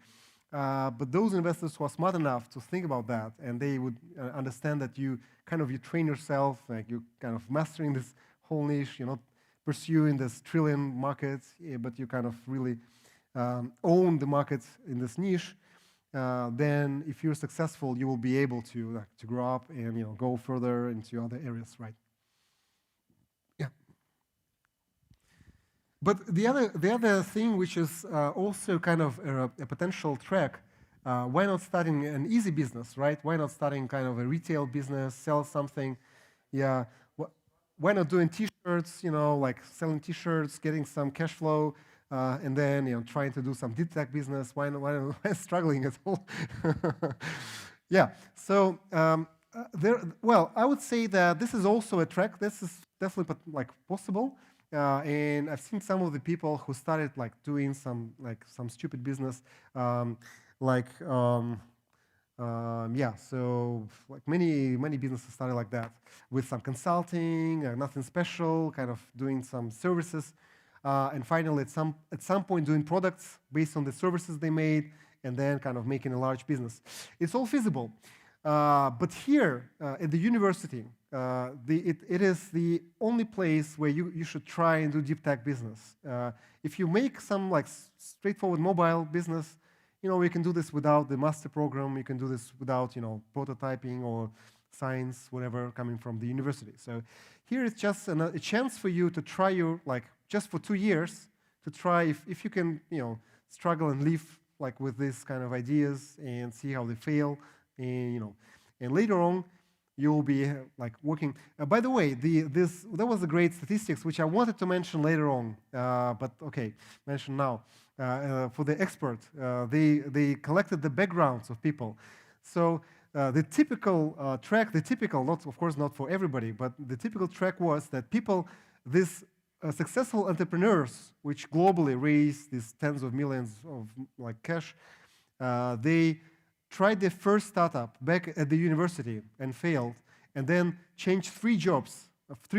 But those investors who are smart enough to think about that, and they would understand that you train yourself, like you kind of mastering this whole niche, you're not pursuing this trillion market, but you kind of really own the market in this niche. Then, if you're successful, you will be able to grow up and go further into other areas, right? Yeah. But the other thing, which is also kind of a potential track, why not starting an easy business, right? Why not starting kind of a retail business, sell something? Yeah. Why not doing T-shirts? Like selling T-shirts, getting some cash flow, and then trying to do some deep tech business. Why not struggling at all? Yeah. So well, I would say that this is also a track. This is definitely possible. And I've seen some of the people who started doing some stupid business, yeah. So many businesses started like that with some consulting, nothing special, kind of doing some services, and finally at some point doing products based on the services they made, and then kind of making a large business. It's all feasible. But here at the university, it is the only place where you should try and do deep tech business. If you make some straightforward mobile business, you can do this without the master program. You can do this without prototyping or science, whatever, coming from the university. So here it's just a chance for you to try just for 2 years to try if you can struggle and live with these kind of ideas and see how they fail. And later on, you'll be working. By the way, there was a great statistics which I wanted to mention later on, but okay, mention now. For the expert, they collected the backgrounds of people. So the typical track, of course not for everybody, but the typical track was that these successful entrepreneurs, which globally raise these tens of millions of cash, they tried their first startup back at the university and failed, and then changed 3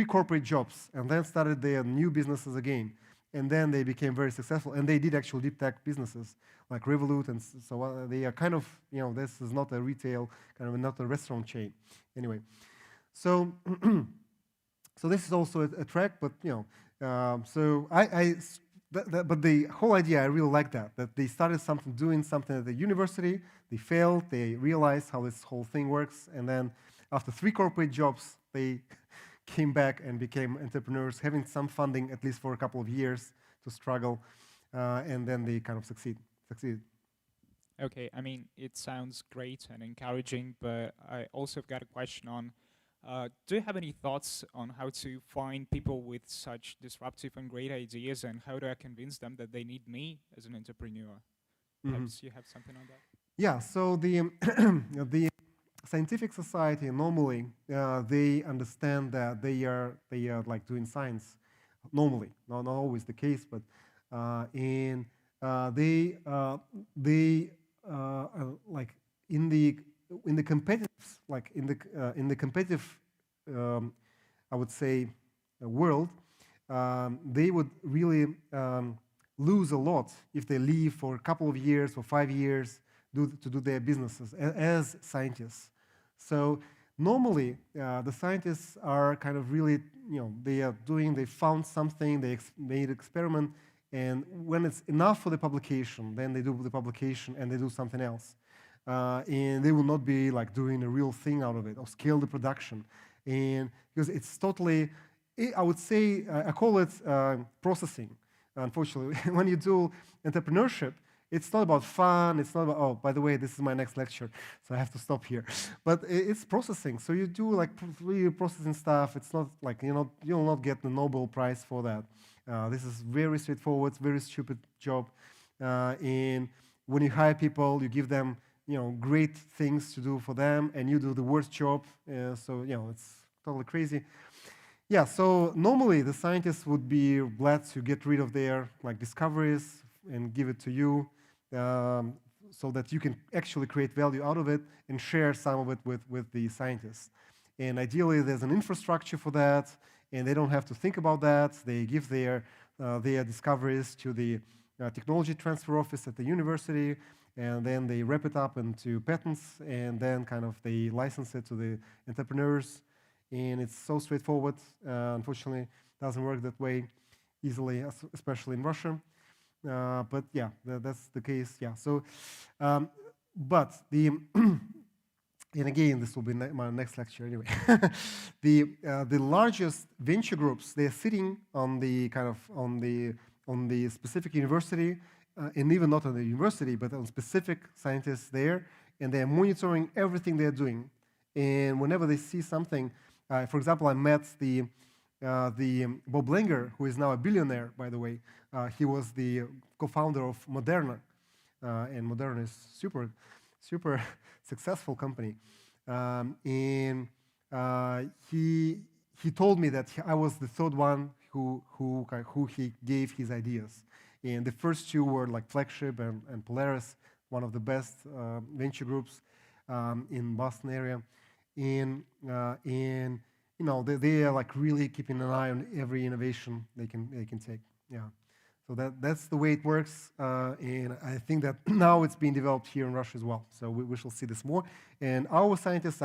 corporate jobs, and then started their new businesses again. And then they became very successful, and they did actual deep tech businesses like Revolut, and so on. They are kind of, this is not a retail, not a restaurant chain. Anyway, so so this is also a track, but but the whole idea, I really like that they started doing something at the university, they failed, they realized how this whole thing works, and then after 3 corporate jobs, they came back and became entrepreneurs, having some funding at least for a couple of years to struggle, and then they kind of succeeded. Okay, I mean, it sounds great and encouraging, but I also have got a question on, do you have any thoughts on how to find people with such disruptive and great ideas, and how do I convince them that they need me as an entrepreneur? Perhaps you have something on that? Yeah, so the the scientific society normally they understand that they are doing science normally, not always the case, but and they in the competitive in the competitive I would say world, they would really lose a lot if they leave for a couple of years or 5 years to do their businesses as scientists. So normally, the scientists are kind of really, they found something, they made experiment, And when it's enough for the publication, then they do the publication and they do something else. And they will not be like doing a real thing out of it or scale the production. And because it's totally, I would say, I call it processing. Unfortunately, when you do entrepreneurship, it's not about fun. It's not about, oh, by the way, this is my next lecture, so I have to stop here. But it's processing. So you do like really processing stuff. It's not like, you'll not get the Nobel Prize for that. This is very straightforward, very stupid job. And when you hire people, you give them, great things to do for them, and you do the worst job. So, it's totally crazy. Yeah, so normally the scientists would be glad to get rid of their discoveries and give it to you, so that you can actually create value out of it and share some of it with the scientists. And ideally, there's an infrastructure for that, and they don't have to think about that. They give their discoveries to the technology transfer office at the university, and then they wrap it up into patents, and then kind of they license it to the entrepreneurs. And it's so straightforward. Unfortunately, it doesn't work that way easily, especially in Russia. But yeah, that's the case. Yeah. So, but the and again, this will be my next lecture anyway. The largest venture groups, they're sitting on the specific university, and even not on the university, but on specific scientists there, and they're monitoring everything they're doing. And whenever they see something, for example, I met the Bob Langer, who is now a billionaire, by the way. He was the co-founder of Moderna, and Moderna is super successful company. And he told me that I was the third one who he gave his ideas. And the first two were like Flagship and Polaris, one of the best venture groups in Boston area. And they are like really keeping an eye on every innovation they can take. Yeah. So that's the way it works, and I think that now it's being developed here in Russia as well. So we shall see this more. And our scientists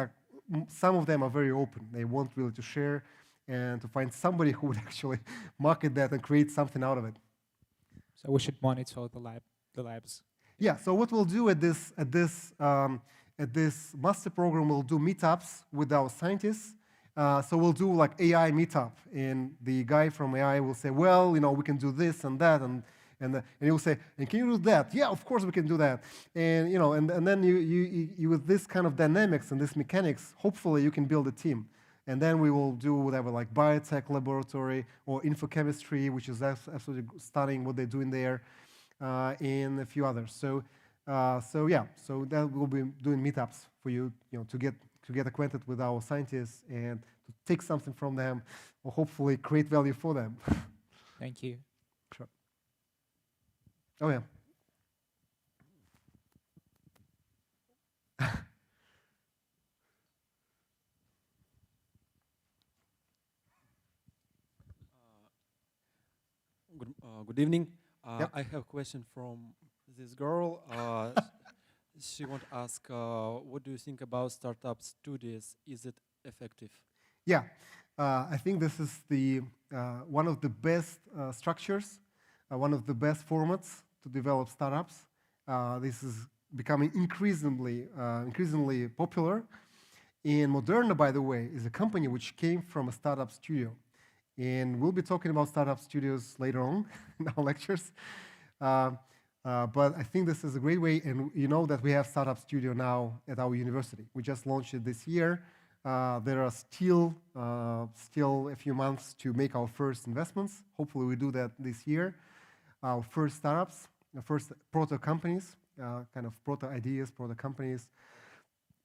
some of them are very open. They want really to share and to find somebody who would actually market that and create something out of it. So we should monitor the labs. Yeah. So what we'll do at this master program, we'll do meetups with our scientists. So we'll do like AI meetup, and the guy from AI will say, well, we can do this and that, and he will say, and can you do that? Yeah, of course we can do that. And and then you with this kind of dynamics and this mechanics, hopefully you can build a team. And then we will do whatever, like biotech laboratory or infochemistry, which is absolutely stunning what they're doing there, and a few others. So that we'll be doing meetups for you, to get acquainted with our scientists and to take something from them, or hopefully create value for them. Thank you. Sure. Oh yeah. Good evening. Yep. I have a question from this girl. She wants to ask, what do you think about startup studios? Is it effective? Yeah, I think this is the one of the best structures, one of the best formats to develop startups. This is becoming increasingly popular. And Moderna, by the way, is a company which came from a startup studio. And we'll be talking about startup studios later on in our lectures. But I think this is a great way, and you know that we have Startup Studio now at our university. We just launched it this year. There are still a few months to make our first investments. Hopefully we do that this year. Our first startups, the first proto companies, kind of proto ideas, proto companies.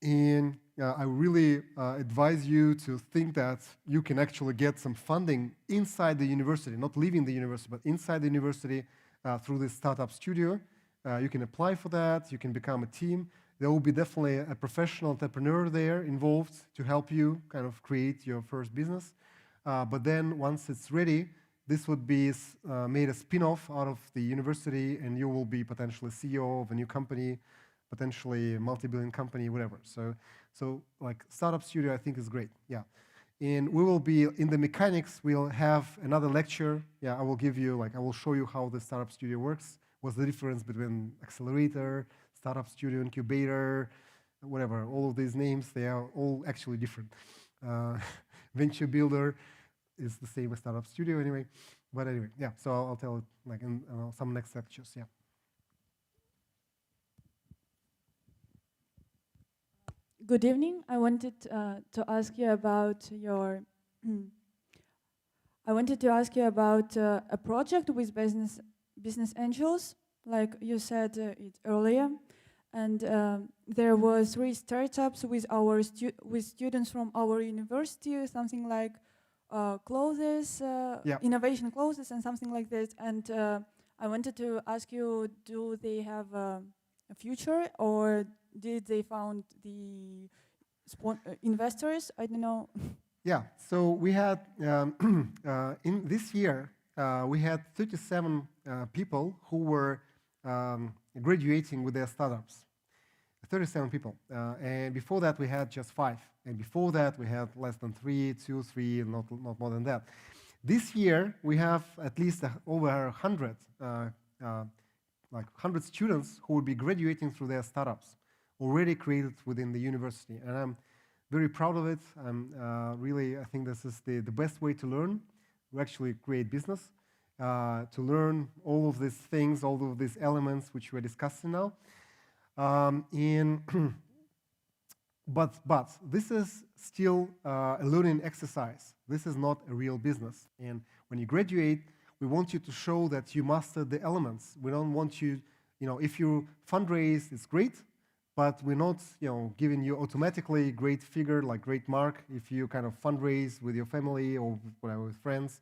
And I really advise you to think that you can actually get some funding inside the university, not leaving the university, but inside the university, through this startup studio. You can apply for that. You can become a team. There will be definitely a professional entrepreneur there involved to help you kind of create your first business. But then once it's ready, this would be made a spin-off out of the university, and you will be potentially CEO of a new company, potentially a multi-billion company, whatever. So like startup studio, I think is great. Yeah. And we will be in the mechanics. We'll have another lecture. Yeah, I will give you, like, I will show you how the startup studio works. What's the difference between accelerator, startup studio, incubator, whatever. All of these names, they are all actually different. Venture builder is the same as startup studio anyway. But anyway, yeah. So I'll tell it like in some next lectures. Yeah. Good evening. I wanted to ask you about your. I wanted to ask you about a project with business angels, like you said it earlier, and there were 3 startups with our with students from our university, something like clothes, Yeah. innovation clothes, and something like that. And I wanted to ask you, do they have a future, or did they found the investors? I don't know. Yeah, so we had, in this year, we had 37 people who were graduating with their startups. 37 people. And before that, we had just 5. And before that, we had less than 3, 2, 3, and not more than that. This year, we have at least over 100, like 100 students who will be graduating through their startups, already created within the university. And I'm very proud of it. Really, I think this is the best way to learn, to actually create business, to learn all of these things, all of these elements which we're discussing now. But this is still a learning exercise. This is not a real business. And when you graduate, we want you to show that you mastered the elements. We don't want you, if you fundraise, it's great, but we're not, giving you automatically great figure, like great mark, if you kind of fundraise with your family or whatever, with friends,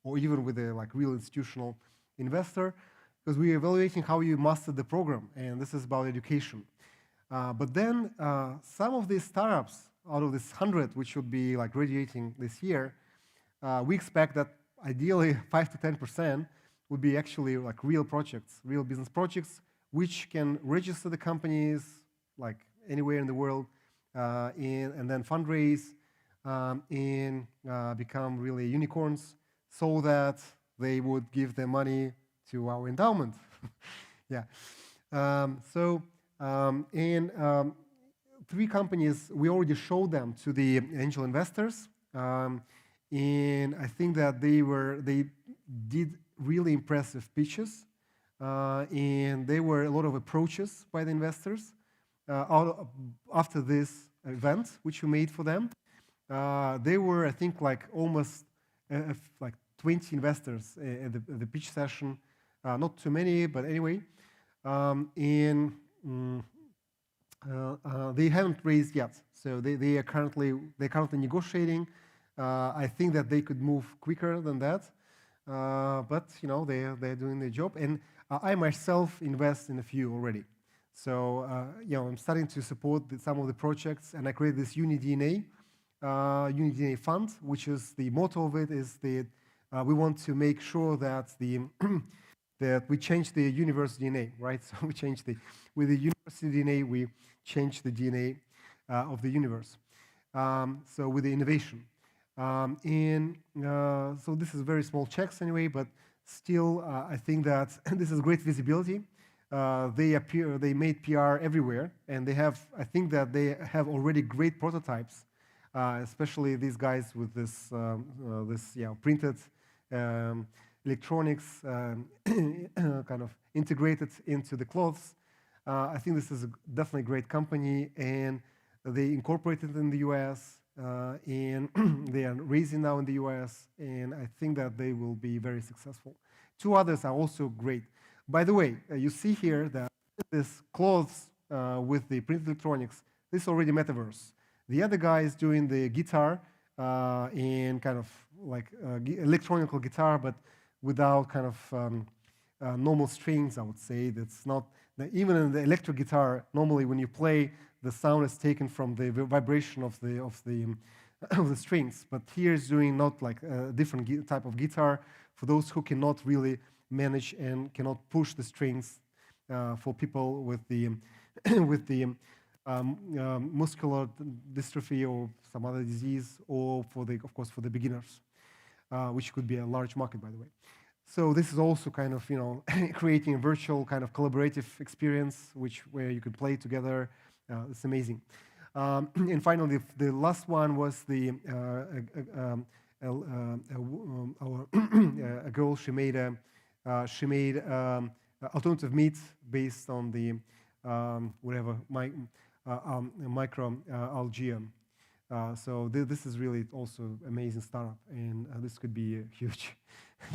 or even with a real institutional investor, because we're evaluating how you mastered the program, and this is about education. But then some of these startups, out of this 100, which should be graduating this year, we expect that ideally 5 to 10% would be actually real projects, real business projects, which can register the companies anywhere in the world, and then fundraise and become really unicorns, so that they would give their money to our endowment. Yeah. And 3 companies, we already showed them to the angel investors, and I think that they did really impressive pitches, and there were a lot of approaches by the investors after this event, which we made for them. There were, I think, almost 20 investors at the pitch session. Not too many, but anyway. And they haven't raised yet, so they're currently negotiating. I think that they could move quicker than that, but they're doing their job. And I myself invest in a few already. So I'm starting to support some of the projects, and I created this UniDNA fund, which is the motto of it is that we want to make sure that that we change the universe DNA, right? So we change with the university DNA, we change the DNA of the universe. So with the innovation. So this is very small checks anyway, but still, I think that this is great visibility. They made PR everywhere, and I think that they have already great prototypes, especially these guys with this printed electronics kind of integrated into the clothes. I think this is definitely a great company, and they incorporated in the US, and they are raising now in the US, and I think that they will be very successful. 2 others are also great. By the way, you see here that this clothes with the printed electronics, this is already metaverse. The other guy is doing the guitar and kind of electronic guitar, but without kind of normal strings, I would say. That's not, even in the electric guitar, normally when you play, the sound is taken from the vibration of the strings. But here is doing not a different type of guitar for those who cannot really manage and cannot push the strings, for people with the muscular dystrophy or some other disease, or for the, of course, for the beginners, which could be a large market, by the way. So this is also kind of, creating a virtual kind of collaborative experience, where you can play together. It's amazing. And finally, the last one was a girl. She made alternative meat based on the microalgae. So this is really also amazing startup, and this could be huge.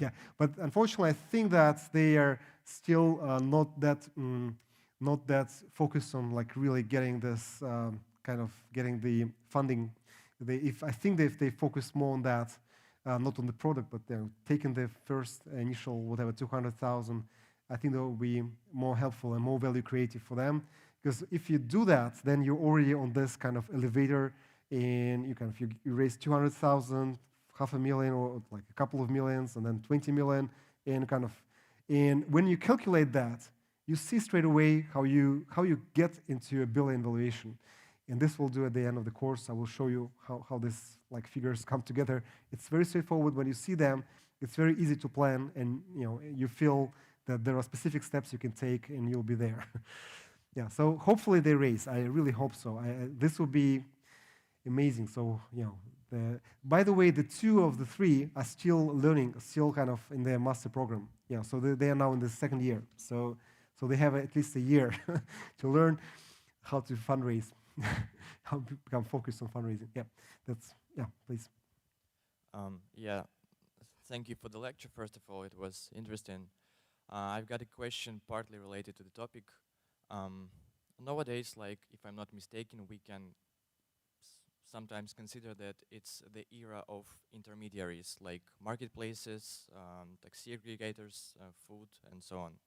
Yeah, but unfortunately, I think that they are still not that focused on like really getting this getting the funding. I think if they focus more on that, not on the product, but they're taking the first initial 200,000, I think that will be more helpful and more value creative for them. Because if you do that, then you're already on this kind of elevator, and you raise 200,000, 500,000, or like a couple of millions, and then 20 million, and when you calculate that, you see straight away how you get into a billion valuation. And this we'll do at the end of the course. I will show you how this like figures come together. It's very straightforward. When you see them, it's very easy to plan, and you feel that there are specific steps you can take, and you'll be there. Yeah. So hopefully they raise. I really hope so. This will be amazing. So by the way, the 2 of the 3 are still learning, still kind of in their master program. Yeah. So they are now in the 2nd year. So they have at least a year to learn how to fundraise. How to become focused on fundraising. Yeah, please. Yeah, thank you for the lecture. First of all, it was interesting. I've got a question partly related to the topic. Nowadays, like, if I'm not mistaken, we can sometimes consider that it's the era of intermediaries, like marketplaces, taxi aggregators, food, and so on.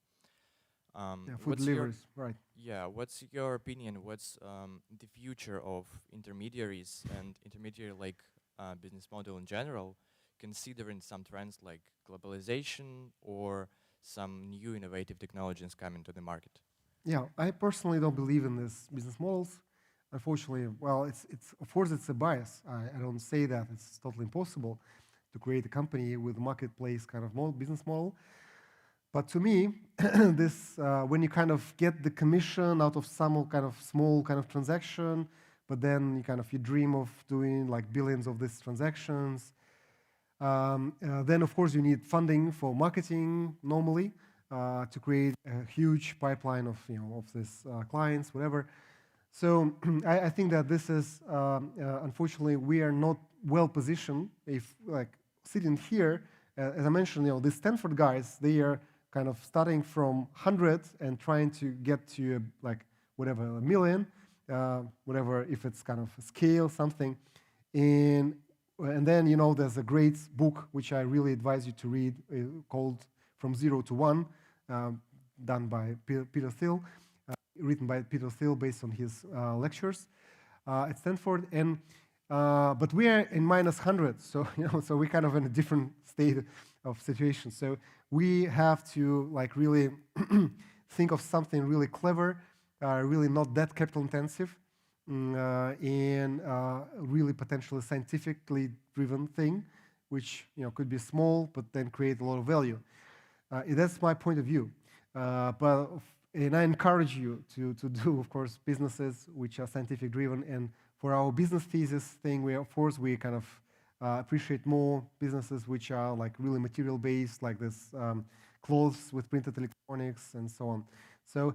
Food deliveries, right. Yeah, what's your opinion? What's the future of intermediaries and intermediary business model in general, considering some trends like globalization or some new innovative technologies coming to the market? Yeah, I personally don't believe in these business models. Unfortunately, well, it's of course it's a bias. I don't say that it's totally impossible to create a company with a marketplace kind of business model. But to me, when you kind of get the commission out of some kind of small kind of transaction, but then you dream of doing like billions of these transactions, then of course you need funding for marketing normally to create a huge pipeline of these clients, whatever. So I think that this is unfortunately we are not well positioned. If like sitting here, as I mentioned, these Stanford guys, they are kind of starting from 100 and trying to get to a million, whatever, if it's kind of a scale, something. And then, there's a great book which I really advise you to read called From Zero to One, done by Peter Thiel, written by Peter Thiel based on his lectures at Stanford. And but we are in minus 100, so so we're kind of in a different state of situation. So we have to really think of something really clever, really not that capital intensive, and really potentially scientifically driven thing, which could be small but then create a lot of value. That's my point of view. And I encourage you to do, of course, businesses which are scientific driven. And for our business thesis thing, we kind of appreciate more businesses which are really material based, like this clothes with printed electronics and so on. So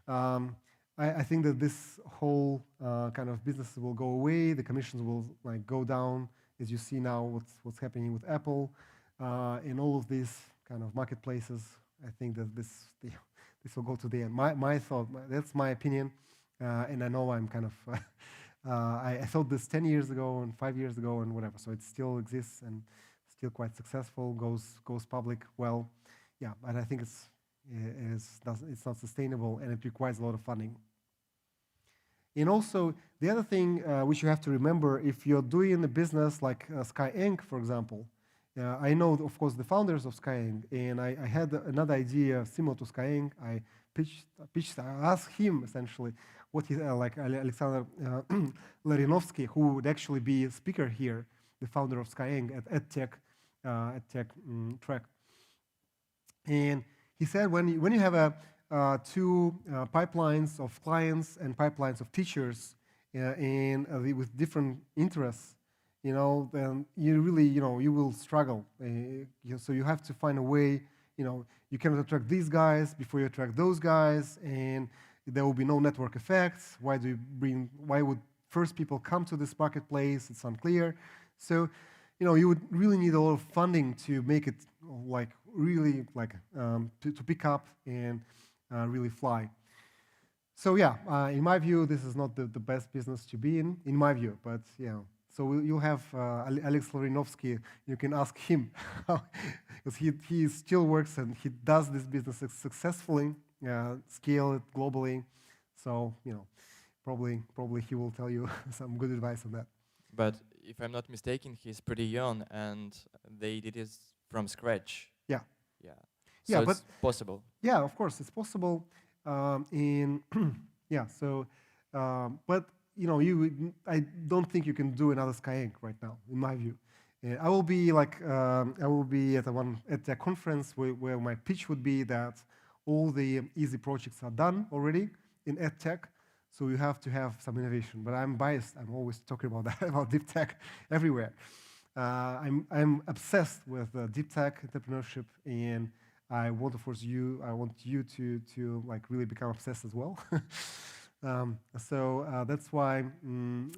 I think that this whole kind of business will go away. The commissions will go down, as you see now what's happening with Apple and all of these kind of marketplaces. I think that this will go to the end. My thought, that's my opinion, and I know I'm kind of I thought this 10 years ago and 5 years ago and whatever. So it still exists and still quite successful. Goes public well, yeah. But I think it's not sustainable and it requires a lot of funding. And also the other thing which you have to remember, if you're doing a business like Skyeng, for example. I know, of course, the founders of Skyeng, and I had another idea similar to Skyeng. I asked him essentially, what he like Alexander Larinovsky, who would actually be a speaker here, the founder of Skyeng at EdTech track. And he said when you have two pipelines of clients and pipelines of teachers and with different interests, then you really, you will struggle. So you have to find a way, you cannot attract these guys before you attract those guys, and there will be no network effects. Why would first people come to this marketplace? It's unclear. So, you would really need a lot of funding to make it really to pick up and really fly. So yeah, in my view, this is not the best business to be in my view, but so you'll have Alex Larinovsky, you can ask him, because he still works and he does this business successfully, scale it globally, so probably he will tell you some good advice on that. But if I'm not mistaken, he's pretty young and they did it from scratch. Yeah. Yeah. Yeah, So but it's possible. Yeah, of course, it's possible. But I don't think you can do another Skyeng right now, in my view. I will be at a conference where my pitch would be that all the easy projects are done already in EdTech, so you have to have some innovation. But I'm biased. I'm always talking about that, about deep tech everywhere. I'm obsessed with deep tech entrepreneurship, and I want you to really become obsessed as well. So that's why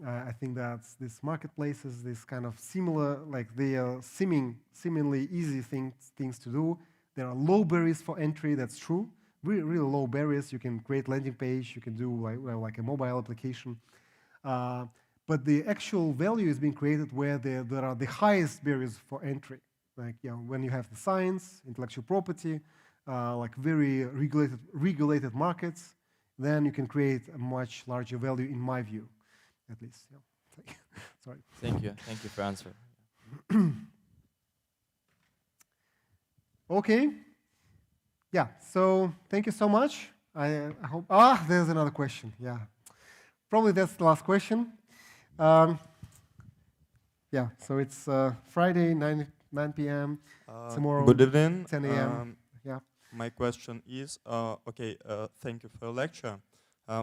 I think that these marketplaces, this kind of similar, they are seemingly easy things to do. There are low barriers for entry. That's true. Really low barriers. You can create landing page. You can do like a mobile application. But the actual value is being created where there are the highest barriers for entry. When you have the science, intellectual property, very regulated markets, then you can create a much larger value, in my view, at least. Sorry. Thank you for answering. Okay. Yeah. So thank you so much. I hope. There's another question. Yeah. Probably that's the last question. Yeah. So it's Friday, 9 p.m. Tomorrow. Good evening. 10 a.m. Yeah. My question is, thank you for your lecture.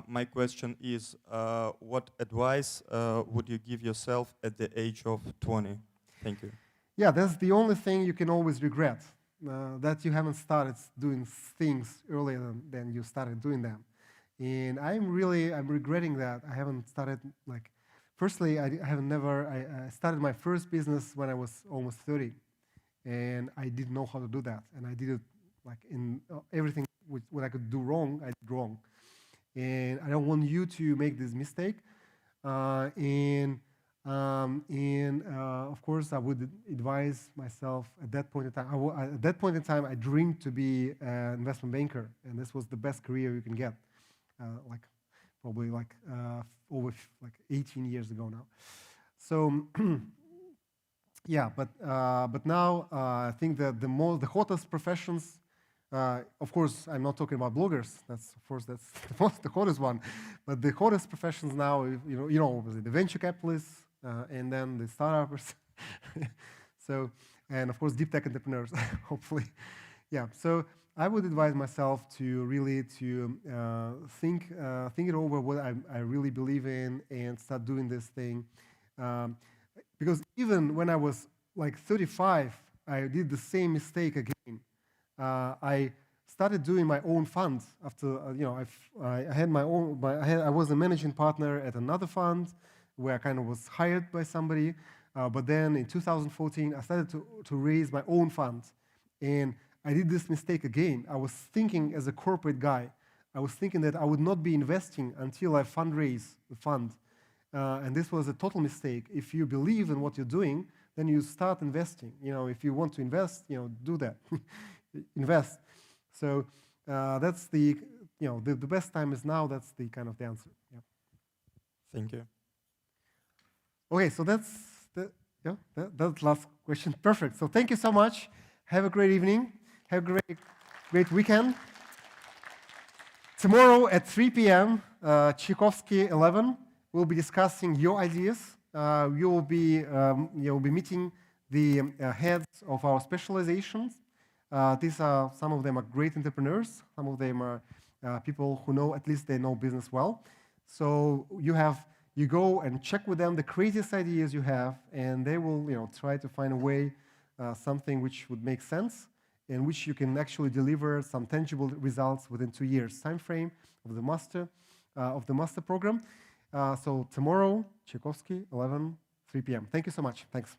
My question is, what advice would you give yourself at the age of 20? Thank you. Yeah, that's the only thing you can always regret, that you haven't started doing things earlier than you started doing them. And I'm regretting that I haven't started, firstly, I started my first business when I was almost 30. And I didn't know how to do that. And I did it in everything what I could do wrong, I did wrong. And I don't want you to make this mistake. Of course, I would advise myself at that point in time. I dreamed to be an investment banker, and this was the best career you can get. Probably over 18 years ago now. So. Yeah, but now I think that the hottest professions. Of course, I'm not talking about bloggers. That's the hottest one. But the hottest professions now, the venture capitalists and then the startups. So, and of course, deep tech entrepreneurs. Hopefully, yeah. So I would advise myself to really think it over what I really believe in and start doing this thing. Because even when I was 35, I did the same mistake again. I started doing my own funds after I was a managing partner at another fund where I kind of was hired by somebody. But then in 2014, I started to raise my own funds, and I did this mistake again. I was thinking as a corporate guy. I was thinking that I would not be investing until I fundraise the fund. And this was a total mistake. If you believe in what you're doing, then you start investing. If you want to invest, do that. Invest. So that's the best time is now. That's the kind of the answer. Yeah. Thank you. Okay, so that's the last question. Perfect. So thank you so much. Have a great evening. Have a great weekend. Tomorrow at 3 p.m., Tchaikovsky 11, we'll be discussing your ideas. You'll be meeting the heads of our specializations. Some of them are great entrepreneurs. Some of them are people who know, at least they know business well. So you go and check with them the craziest ideas you have, and they will try to find a way, something which would make sense, in which you can actually deliver some tangible results within 2 years time frame of the master program. So tomorrow, Tchaikovsky, 11, 3 p.m. Thank you so much. Thanks.